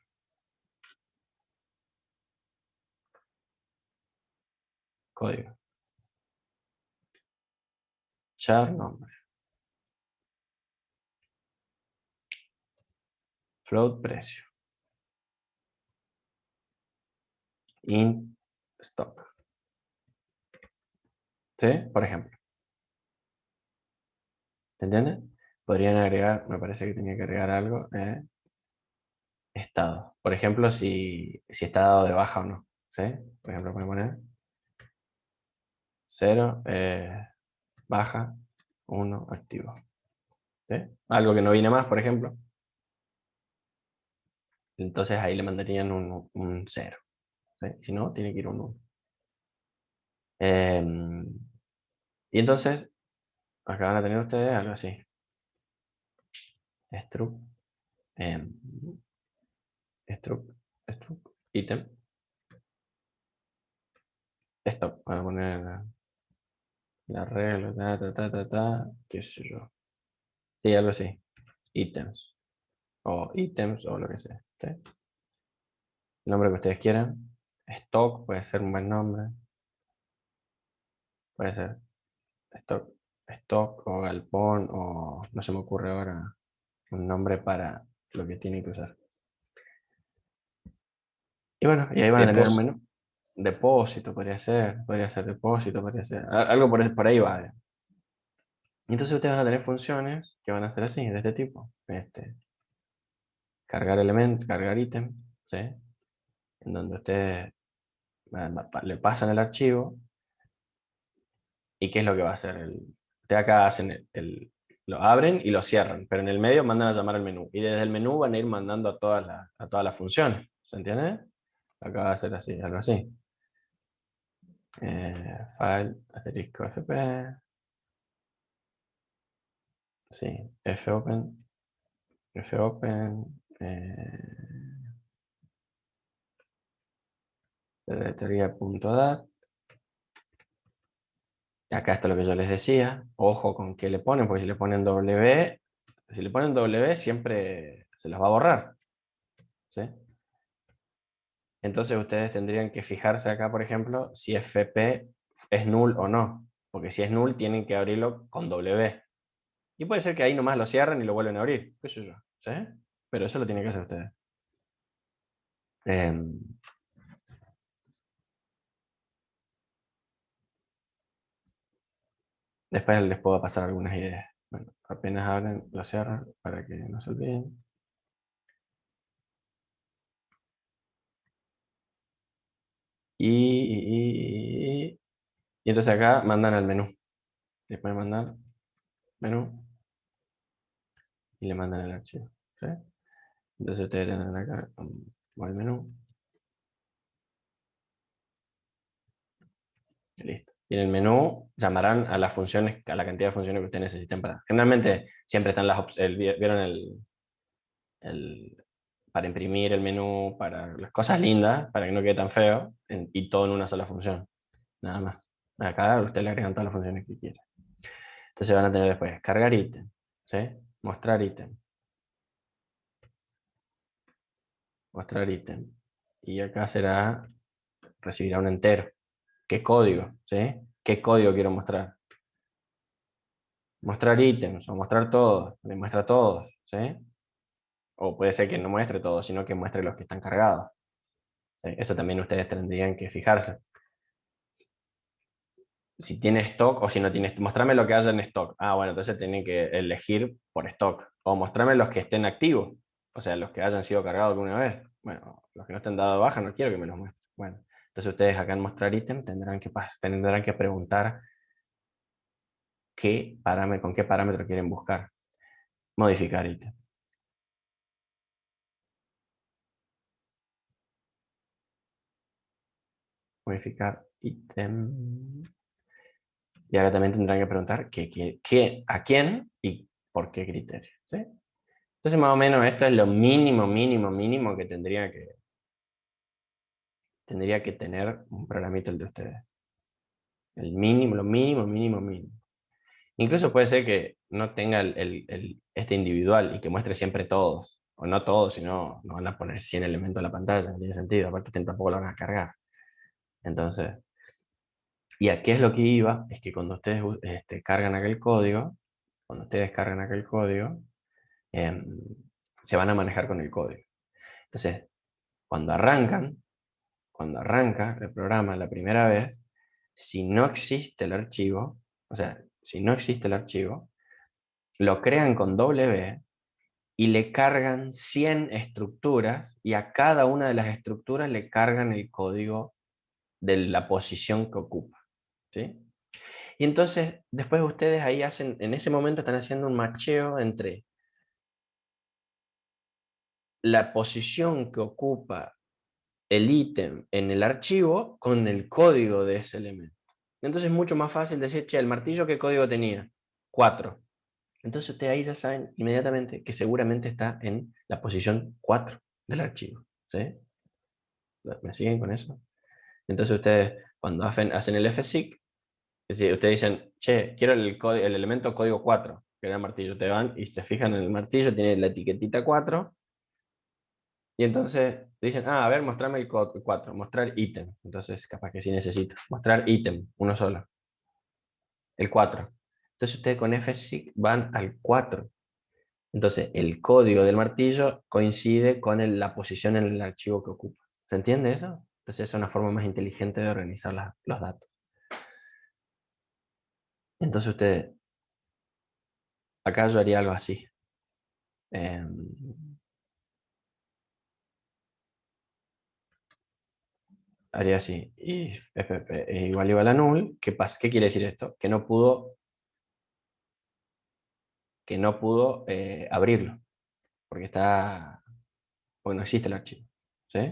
Código. Char nombre. float precio. Int stock. ¿Sí? Por ejemplo. ¿Se entiende? Podrían agregar, me parece que tenía que agregar algo. Estado. Por ejemplo, si está dado de baja o no. ¿Sí? Por ejemplo, pueden poner 0, baja, 1, activo. ¿Sí? Algo que no viene más, por ejemplo. Entonces ahí le mandarían un 0. ¿Sí? Si no, tiene que ir un 1. Y entonces, acá van a tener ustedes algo así. Struct, struct, item, stock. Van a poner la regla, qué sé yo. Sí, algo así. Items. O items o lo que sea. ¿Sí? El nombre que ustedes quieran. Stock puede ser un buen nombre. Puede ser stock o galpón o no se me ocurre ahora un nombre para lo que tienen que usar. Y bueno, y ahí van a tener un menú. Depósito podría ser depósito, podría ser. Algo por ahí va. Entonces ustedes van a tener funciones que van a ser así, de este tipo. Cargar elemento, cargar ítem, ¿sí? En donde ustedes le pasan el archivo. ¿Y qué es lo que va a hacer? Ustedes acá hacen lo abren y lo cierran, pero en el medio mandan a llamar al menú. Y desde el menú van a ir mandando a todas las funciones. ¿Se entiende? Acá va a ser así, algo así. File, asterisco fp. Sí, fopen. fopen. Directoría.dat. Acá está lo que yo les decía. Ojo con qué le ponen, porque si le ponen W, siempre se los va a borrar. ¿Sí? Entonces ustedes tendrían que fijarse acá, por ejemplo, si FP es null o no. Porque si es null, tienen que abrirlo con W. Y puede ser que ahí nomás lo cierren y lo vuelven a abrir. ¿Qué sé yo? ¿Sí? Pero eso lo tienen que hacer ustedes. Después les puedo pasar algunas ideas. Bueno, apenas abren, lo cierran para que no se olviden. Y entonces acá mandan al menú. Le pueden mandar menú y le mandan el archivo. ¿Sí? Entonces ustedes tienen acá como el menú. Y listo. Y en el menú llamarán a las funciones, a la cantidad de funciones que ustedes necesiten para. Generalmente siempre están vieron para imprimir el menú, para las cosas lindas, para que no quede tan feo, y todo en una sola función. Nada más. Acá usted le agregan todas las funciones que quiera. Entonces van a tener después cargar ítem, ¿sí? Mostrar ítem. Mostrar ítem. Y acá recibirá un entero. ¿Qué código? ¿Sí? ¿Qué código quiero mostrar? Mostrar ítems o mostrar todos. Le muestra todos, ¿sí? O puede ser que no muestre todos, sino que muestre los que están cargados. ¿Sí? Eso también ustedes tendrían que fijarse. Si tiene stock o si no tiene stock. Mostrame lo que haya en stock. Ah, bueno, entonces tienen que elegir por stock. O mostrame los que estén activos. O sea, los que hayan sido cargados alguna vez. Bueno, los que no estén dados de baja no quiero que me los muestre. Bueno, entonces ustedes acá en mostrar ítem tendrán que preguntar con qué parámetro quieren buscar. Modificar ítem. Modificar ítem. Y ahora también tendrán que preguntar a quién y por qué criterio. ¿Sí? Entonces, más o menos, esto es lo mínimo que tendría que tener un programita el de ustedes. El mínimo, lo mínimo. Incluso puede ser que no tenga este individual y que muestre siempre todos. O no todos, sino no van a poner 100 elementos en la pantalla, no tiene sentido. Aparte, ustedes tampoco lo van a cargar. Entonces, ¿y a qué es lo que iba? Es que cuando ustedes cargan aquel código, em, se van a manejar con el código. Entonces, cuando arranca el programa la primera vez, si no existe el archivo, o sea, si no existe el archivo, lo crean con W y le cargan 100 estructuras y a cada una de las estructuras le cargan el código de la posición que ocupa, ¿sí? Y entonces, después ustedes ahí hacen, en ese momento están haciendo un macheo entre la posición que ocupa el ítem en el archivo con el código de ese elemento. Entonces es mucho más fácil decir, che, el martillo, ¿qué código tenía? 4. Entonces ustedes ahí ya saben inmediatamente que seguramente está en la posición 4 del archivo, ¿sí? ¿Me siguen con eso? Entonces ustedes, cuando hacen el fseek, es decir, ustedes dicen, che, quiero el elemento código 4, que era el martillo. Te van y se fijan en el martillo, tiene la etiquetita 4, y entonces dicen, a ver, mostrame el 4, mostrar ítem. Entonces, capaz que sí necesito. Mostrar ítem, uno solo. El 4. Entonces ustedes con fseek van al 4. Entonces, el código del martillo coincide con la posición en el archivo que ocupa. ¿Se entiende eso? Entonces, es una forma más inteligente de organizar los datos. Entonces, ustedes, acá yo haría algo así. Haría así. If fp es igual a null. ¿Qué pasa? ¿Qué quiere decir esto? Que no pudo abrirlo. Porque no existe el archivo. ¿Sí?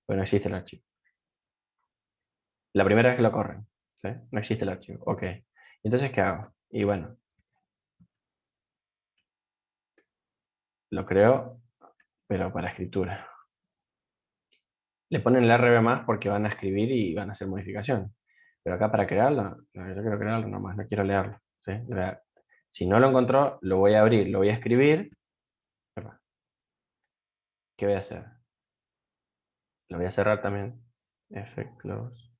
Porque no existe el archivo. La primera vez que lo corren. ¿Sí? No existe el archivo. Ok. Entonces, ¿qué hago? Y bueno, lo creo, pero para escritura. Le ponen el RB más porque van a escribir y van a hacer modificaciones. Pero acá para crearlo, no, yo quiero crearlo nomás, no quiero leerlo. ¿Sí? Si no lo encontró, lo voy a abrir, lo voy a escribir. ¿Qué voy a hacer? Lo voy a cerrar también. Fclose.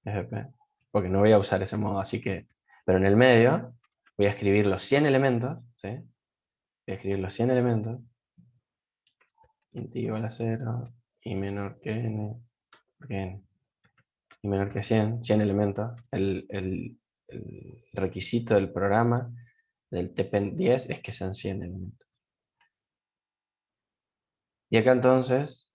fp. Porque no voy a usar ese modo, así que... Pero en el medio voy a escribir los 100 elementos. ¿Sí? Voy a escribir los 100 elementos. Int igual a 0 y menor que n. Porque n y menor que 100 elementos. El requisito del programa del TPEN10 es que sean 100 elementos. Y acá entonces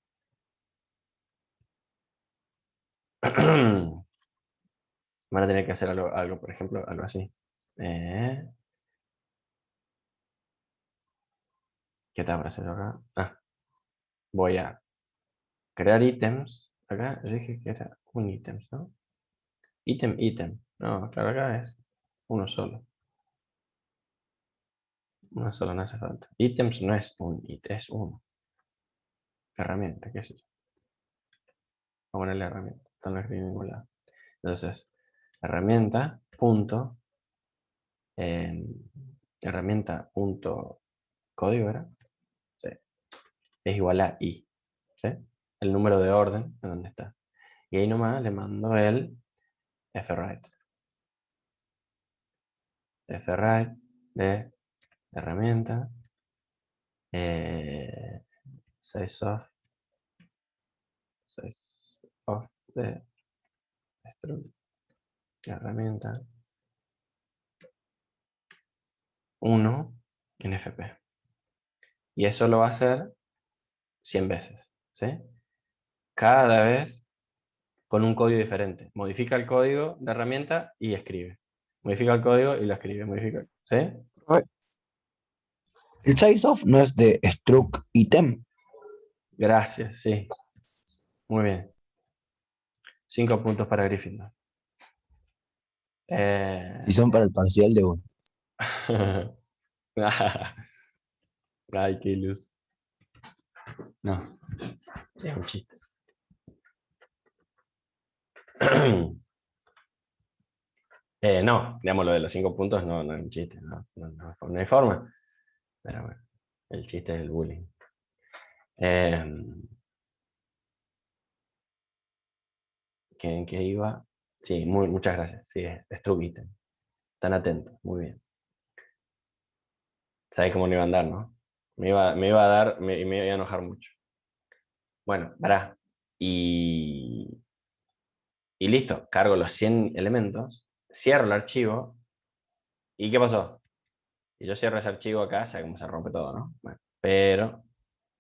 van a tener que hacer algo, por ejemplo, algo así. ¿Qué tal para hacerlo acá? Voy a crear ítems. Acá yo dije que era un ítems, ¿no? Ítem. No, claro, acá es uno solo. Uno solo, no hace falta. Ítems no es un ítem, es uno. Herramienta, qué sé yo. Vamos a ponerle herramienta. Esto no escribí en ningún lado. Entonces, herramienta punto herramienta punto código era. Sí. Es igual a i. ¿Sí? El número de orden en donde está. Y ahí nomás le mando el fwrite. Fwrite de herramienta. Size of de struct herramienta 1 en fp. Y eso lo va a hacer 100 veces. ¿Sí? Cada vez con un código diferente. Modifica el código de herramienta y escribe. Modifica el código y lo escribe. Modifica. ¿Sí? El size of no es de struct item. Gracias, sí. Muy bien. 5 puntos para Gryffindor. Si son para el parcial de uno. Ay, qué luz. No, es un chiste. No, digamos lo de los 5 puntos no es un chiste. No hay forma. Pero bueno, el chiste es el bullying. ¿En qué iba? Sí, muchas gracias. Sí, es Struct Item. Están atentos, muy bien. ¿Sabes cómo no iba a andar, no? Me iba a dar, me iba a enojar mucho. Bueno, verá. Y listo, cargo los 100 elementos, cierro el archivo, ¿y qué pasó? Y yo cierro ese archivo acá, sé cómo se rompe todo, ¿no? Bueno, pero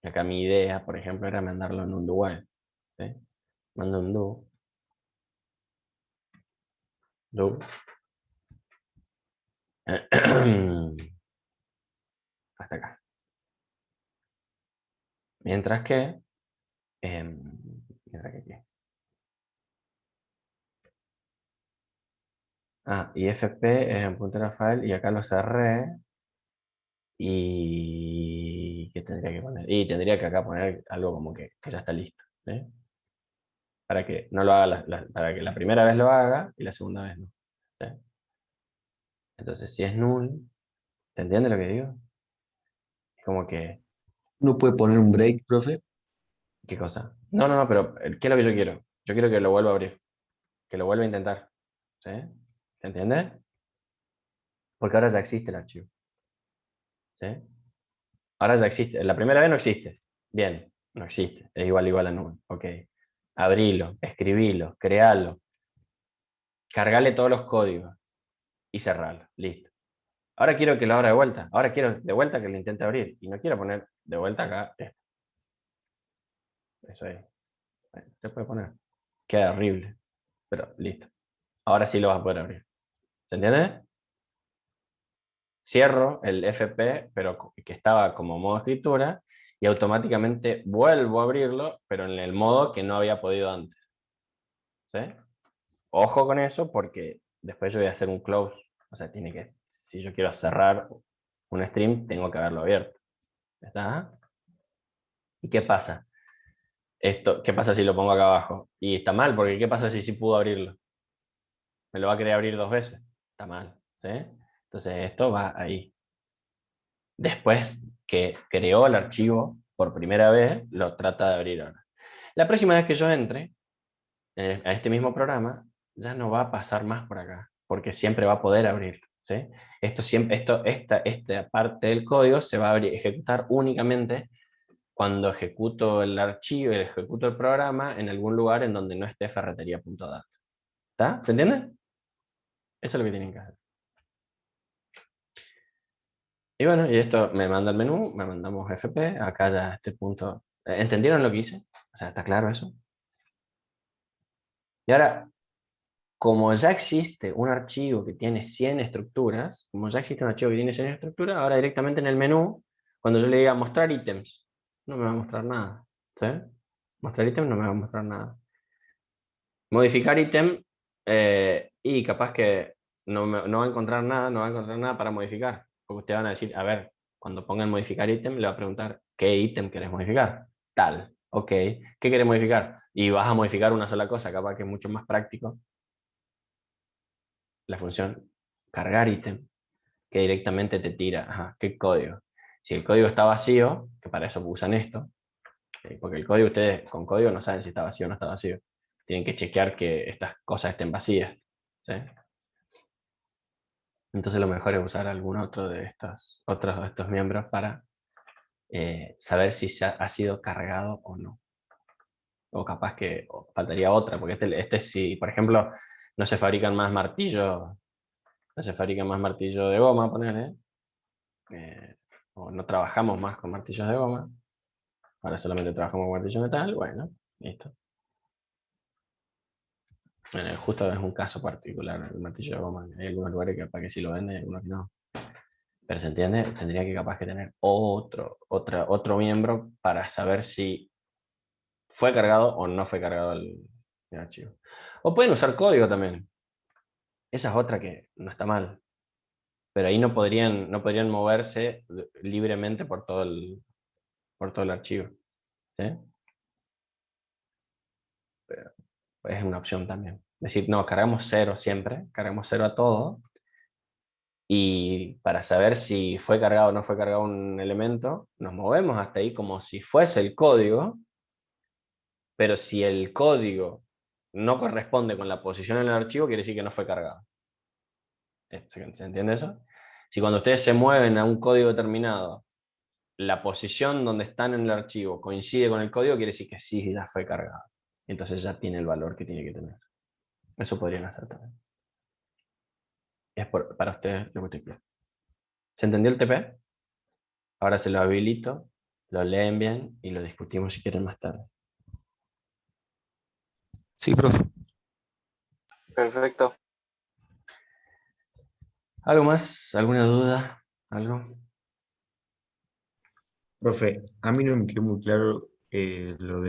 acá mi idea, por ejemplo, era mandarlo en un do while. ¿Sí? Mando un do. Hasta acá. Mientras que, mientras que ¿qué? Y fp es en puntero file y acá lo cerré. Y ¿qué tendría que poner? Y tendría que acá poner algo como que ya está listo. ¿Sí? Para que no lo haga para que la primera vez lo haga y la segunda vez no. ¿Sí? Entonces, si es null, ¿te entiende lo que digo? Es como que, ¿No puede poner un break, profe? ¿qué cosa? No, pero ¿qué es lo que yo quiero? Yo quiero que lo vuelva a abrir, que lo vuelva a intentar. ¿Sí? ¿Se entiende? Porque ahora ya existe el archivo. ¿Sí? Ahora ya existe. La primera vez no existe. Bien, no existe. Es igual a null. Ok. Abrilo, escribilo, crealo, cargale todos los códigos y cerralo. Listo. Ahora quiero que lo abra de vuelta. Ahora quiero de vuelta que lo intente abrir. Y no quiero poner de vuelta acá esto. Eso es. Bueno, se puede poner. Queda horrible. Pero listo. Ahora sí lo vas a poder abrir. ¿Se entiende? Cierro el FP, pero que estaba como modo escritura, y automáticamente vuelvo a abrirlo, pero en el modo que no había podido antes. ¿Sí? Ojo con eso, porque después yo voy a hacer un close. O sea, si yo quiero cerrar un stream, tengo que haberlo abierto. ¿Está? ¿Y qué pasa? ¿Qué pasa si lo pongo acá abajo? Y está mal, porque ¿qué pasa si sí pudo abrirlo? Me lo va a querer abrir 2 veces. Está mal. ¿Sí? Entonces esto va ahí. Después que creó el archivo por primera vez, lo trata de abrir ahora. La próxima vez que yo entre a este mismo programa, ya no va a pasar más por acá, porque siempre va a poder abrirlo. ¿Sí? Esta parte del código se va a ejecutar únicamente cuando ejecuto el archivo, ejecuto el programa en algún lugar en donde no esté ferretería.data. ¿Está? ¿Se entiende? Eso es lo que tienen que hacer. Y bueno, y esto me manda el menú, me mandamos FP, acá ya a este punto. ¿Entendieron lo que hice? O sea, ¿está claro eso? Y ahora, como ya existe un archivo que tiene 100 estructuras, ahora directamente en el menú, cuando yo le diga mostrar ítems, no me va a mostrar nada. ¿Sí? Mostrar ítems no me va a mostrar nada. Modificar ítem, y capaz que no va a encontrar nada para modificar. Porque ustedes van a decir, a ver, cuando pongan modificar ítem, le va a preguntar, ¿qué ítem querés modificar? Tal, ok, ¿qué querés modificar? Y vas a modificar una sola cosa, capaz que es mucho más práctico. La función cargar ítem, que directamente te tira, ¿qué código? Si el código está vacío, que para eso usan esto, porque el código, ustedes con código no saben si está vacío o no está vacío. Tienen que chequear que estas cosas estén vacías. ¿Sí? Entonces lo mejor es usar algún otro de estos miembros para saber si ha sido cargado o no. O capaz que faltaría otra, porque si, por ejemplo, no se fabrican más martillos, de goma, ponele, o no trabajamos más con martillos de goma, ahora solamente trabajamos con martillos de metal, bueno, listo. Bueno, justo es un caso particular el martillo de goma. Hay algunos lugares que capaz que sí lo venden y algunos que no. Pero se entiende, tendría que capaz que tener otro miembro para saber si fue cargado o no fue cargado el archivo. O pueden usar código también. Esa es otra que no está mal. Pero ahí no podrían moverse libremente por todo el archivo. ¿Sí? Pero es una opción también. Es decir, no, cargamos 0 siempre, cargamos 0 a todo. Y para saber si fue cargado o no fue cargado un elemento, nos movemos hasta ahí como si fuese el código, pero si el código no corresponde con la posición en el archivo, quiere decir que no fue cargado. ¿Se entiende eso? Si cuando ustedes se mueven a un código determinado la posición donde están en el archivo coincide con el código, quiere decir que sí, ya fue cargado. Entonces ya tiene el valor que tiene que tener. Eso podrían hacer también. Es para ustedes lo que estoy. ¿Se entendió el TP? Ahora se lo habilito, lo leen bien y lo discutimos si quieren más tarde. Sí, profe. Perfecto. ¿Algo más? ¿Alguna duda? ¿Algo? Profe, a mí no me quedó muy claro lo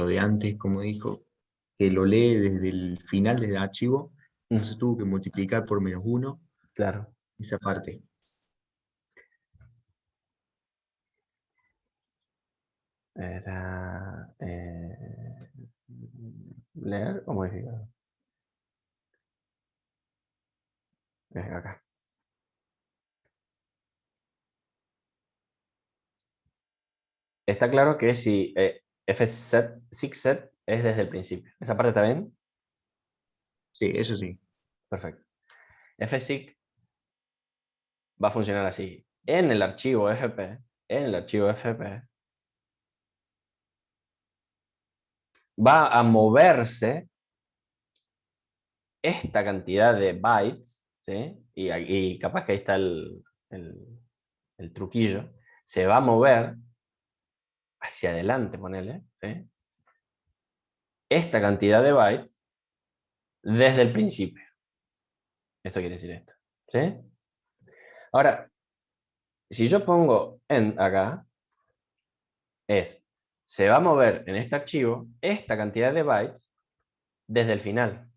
de antes, como dijo, que lo lee desde el final del archivo, entonces tuvo que multiplicar por -1 Claro. esa parte. Era leer o modificar. Acá. Está claro que si fset, sixset es desde el principio. ¿Esa parte está bien? Sí, eso sí. Perfecto. fsig va a funcionar así. En el archivo fp, va a moverse esta cantidad de bytes, ¿sí? Y capaz que ahí está el truquillo. Se va a mover hacia adelante, ponele, ¿sí? Esta cantidad de bytes desde el principio. Eso quiere decir esto, ¿sí? Ahora, si yo pongo end acá, se va a mover en este archivo esta cantidad de bytes desde el final.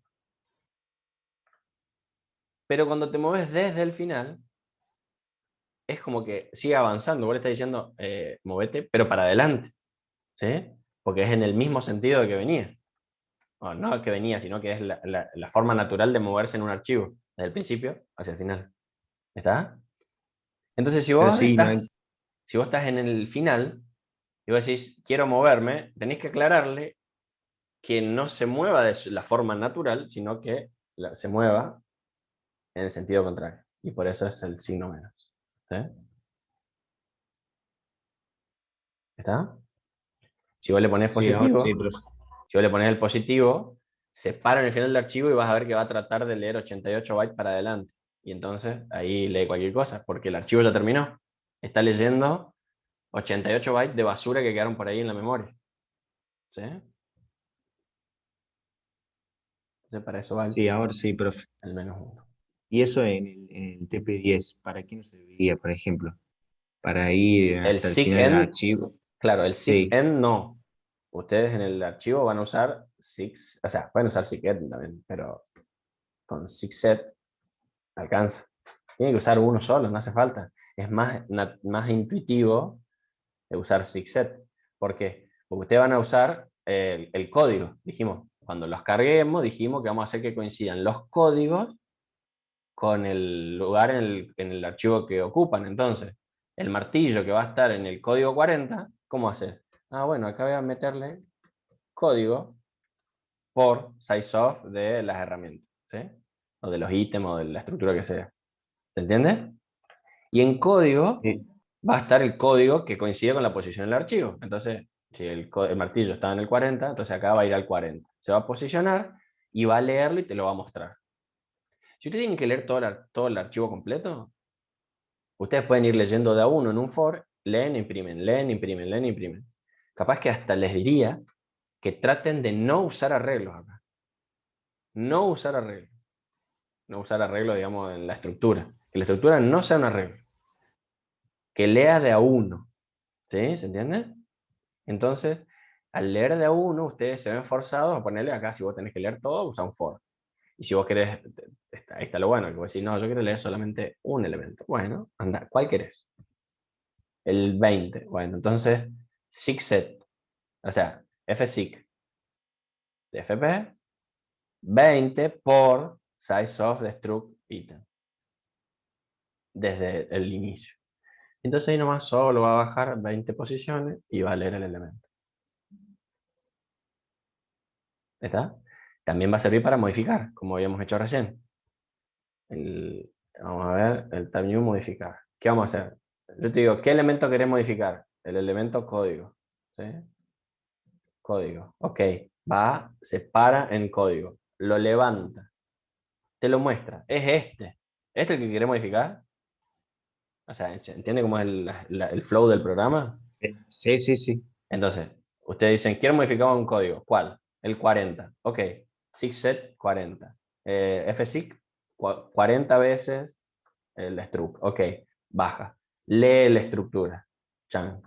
Pero cuando te mueves desde el final, es como que sigue avanzando. Vos le estás diciendo, movete, pero para adelante, ¿sí? Porque es en el mismo sentido de que venía. O no que venía, sino que es la forma natural de moverse en un archivo, desde el principio hacia el final. ¿Está? Entonces, Pero sí, no hay- si vos estás en el final y vos decís, quiero moverme, tenés que aclararle que no se mueva de la forma natural, sino que se mueva en el sentido contrario. Y por eso es el signo menos. ¿Sí? ¿Está? Si vos le pones sí, ahora positivo, sí, profe. si vos le pones el positivo, se para en el final del archivo y vas a ver que va a tratar de leer 88 bytes para adelante. Y entonces ahí lee cualquier cosa, porque el archivo ya terminó. Está leyendo 88 bytes de basura que quedaron por ahí en la memoria. ¿Sí? Entonces para eso va Sí, ahora sí, profe. el -1. Y eso en el TP10, ¿para qué nos serviría, por ejemplo? Para ir El hasta el final del SIGEND, archivo. claro, el Sí. SIGEND no. Ustedes en el archivo van a usar six, o sea, pueden usar SIGEND también, pero con SIGSET alcanza. Tiene que usar uno solo, no hace falta. Es más intuitivo de usar SIGSET. ¿Por qué? Porque ustedes van a usar el código. Dijimos, cuando los carguemos, dijimos que vamos a hacer que coincidan los códigos con el lugar en el archivo que ocupan. Entonces, el martillo que va a estar en el código 40, ¿cómo haces? Ah, bueno, acá voy a meterle código por sizeof de las herramientas, ¿sí? O de los ítems o de la estructura que sea. ¿Se entiende? Y en código Sí. va a estar el código que coincide con la posición del archivo. Entonces, si el martillo está en el 40, entonces acá va a ir al 40. Se va a posicionar y va a leerlo y te lo va a mostrar. Si ustedes tienen que leer todo el archivo completo, ustedes pueden ir leyendo de a uno en un for, leen, imprimen, leen, imprimen, leen, imprimen. Capaz que hasta les diría que traten de no usar arreglos acá. No usar arreglos. No usar arreglos, digamos, en la estructura. Que la estructura no sea un arreglo. Que lea de a uno. ¿Sí? ¿Se entiende? Entonces, al leer de a uno, ustedes se ven forzados a ponerle acá, si vos tenés que leer todo, usa un for. Y si vos querés, ahí está lo bueno, que vos decís, no, yo quiero leer solamente un elemento. Bueno, anda, ¿cuál querés? El 20. Bueno, entonces, SIGSET, o sea, fsig de fp, 20 por sizeof de struct item, desde el inicio. Entonces ahí nomás solo va a bajar 20 posiciones y va a leer el elemento. ¿Está? También va a servir para modificar, como habíamos hecho recién. Vamos a ver, el type new modificar. ¿Qué vamos a hacer? Yo te digo, ¿qué elemento querés modificar? El elemento código. ¿Sí? Código. Ok, va, se para en código. Lo levanta. Te lo muestra. Es este. ¿Este el que quiere modificar? O sea, ¿se entiende cómo es el flow del programa? Sí, sí, sí. Entonces, ustedes dicen, quiero modificar un código. ¿Cuál? El 40. Ok, SIGSET 40. FSIC 40 veces el struct. Ok, baja. Lee la estructura. Chan.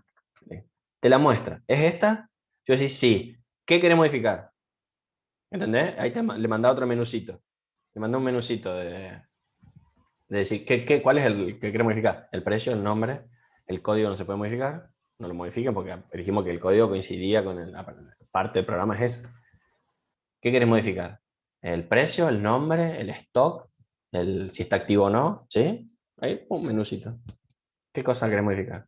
Te la muestra. ¿Es esta? Yo decís, sí. ¿Qué querés modificar? ¿Entendés? Ahí le mandé otro menucito. Le mandé un menucito de decir, ¿cuál es el que quiere modificar? El precio, el nombre, el código no se puede modificar, no lo modifiquen porque dijimos que el código coincidía con la parte del programa es eso. ¿Qué quieres modificar? El precio, el nombre, el stock, si está activo o no, ¿sí? Ahí, un menucito. ¿Qué cosa querés modificar?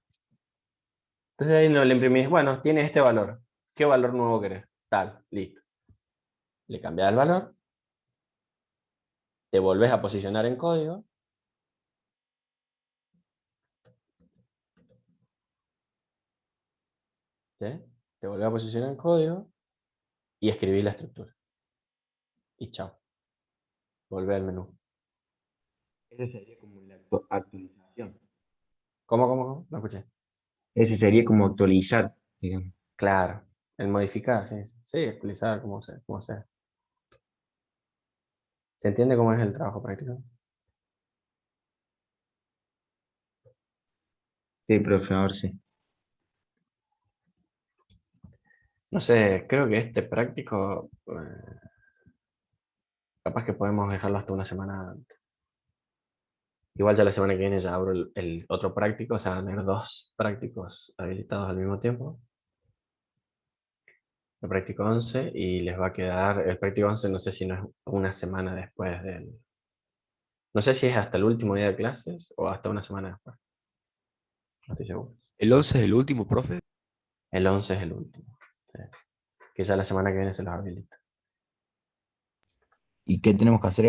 Entonces ahí no le imprimís, bueno, tiene este valor. ¿Qué valor nuevo querés? Tal, listo. Le cambias el valor, te volvés a posicionar en código. ¿Sí? Te volvés a posicionar en código y escribís la estructura. Y chao. Volvé al menú. Ese sería como la actualización. ¿Cómo? No escuché. Ese sería como actualizar, digamos. Claro. El modificar, sí. Sí, actualizar, como sea. ¿Se entiende cómo es el trabajo práctico? Sí, profesor, sí. No sé, creo que este práctico, capaz que podemos dejarlo hasta una semana antes. Igual ya la semana que viene ya abro el otro práctico, o sea, van a tener 2 prácticos habilitados al mismo tiempo. El práctico 11 y les va a quedar, el práctico 11 no sé si no es una semana después del... No sé si es hasta el último día de clases o hasta una semana después. No estoy seguro. ¿El 11 es el último, profe? El 11 es el último. Sí. Que ya la semana que viene se los habilita. ¿Y qué tenemos que hacer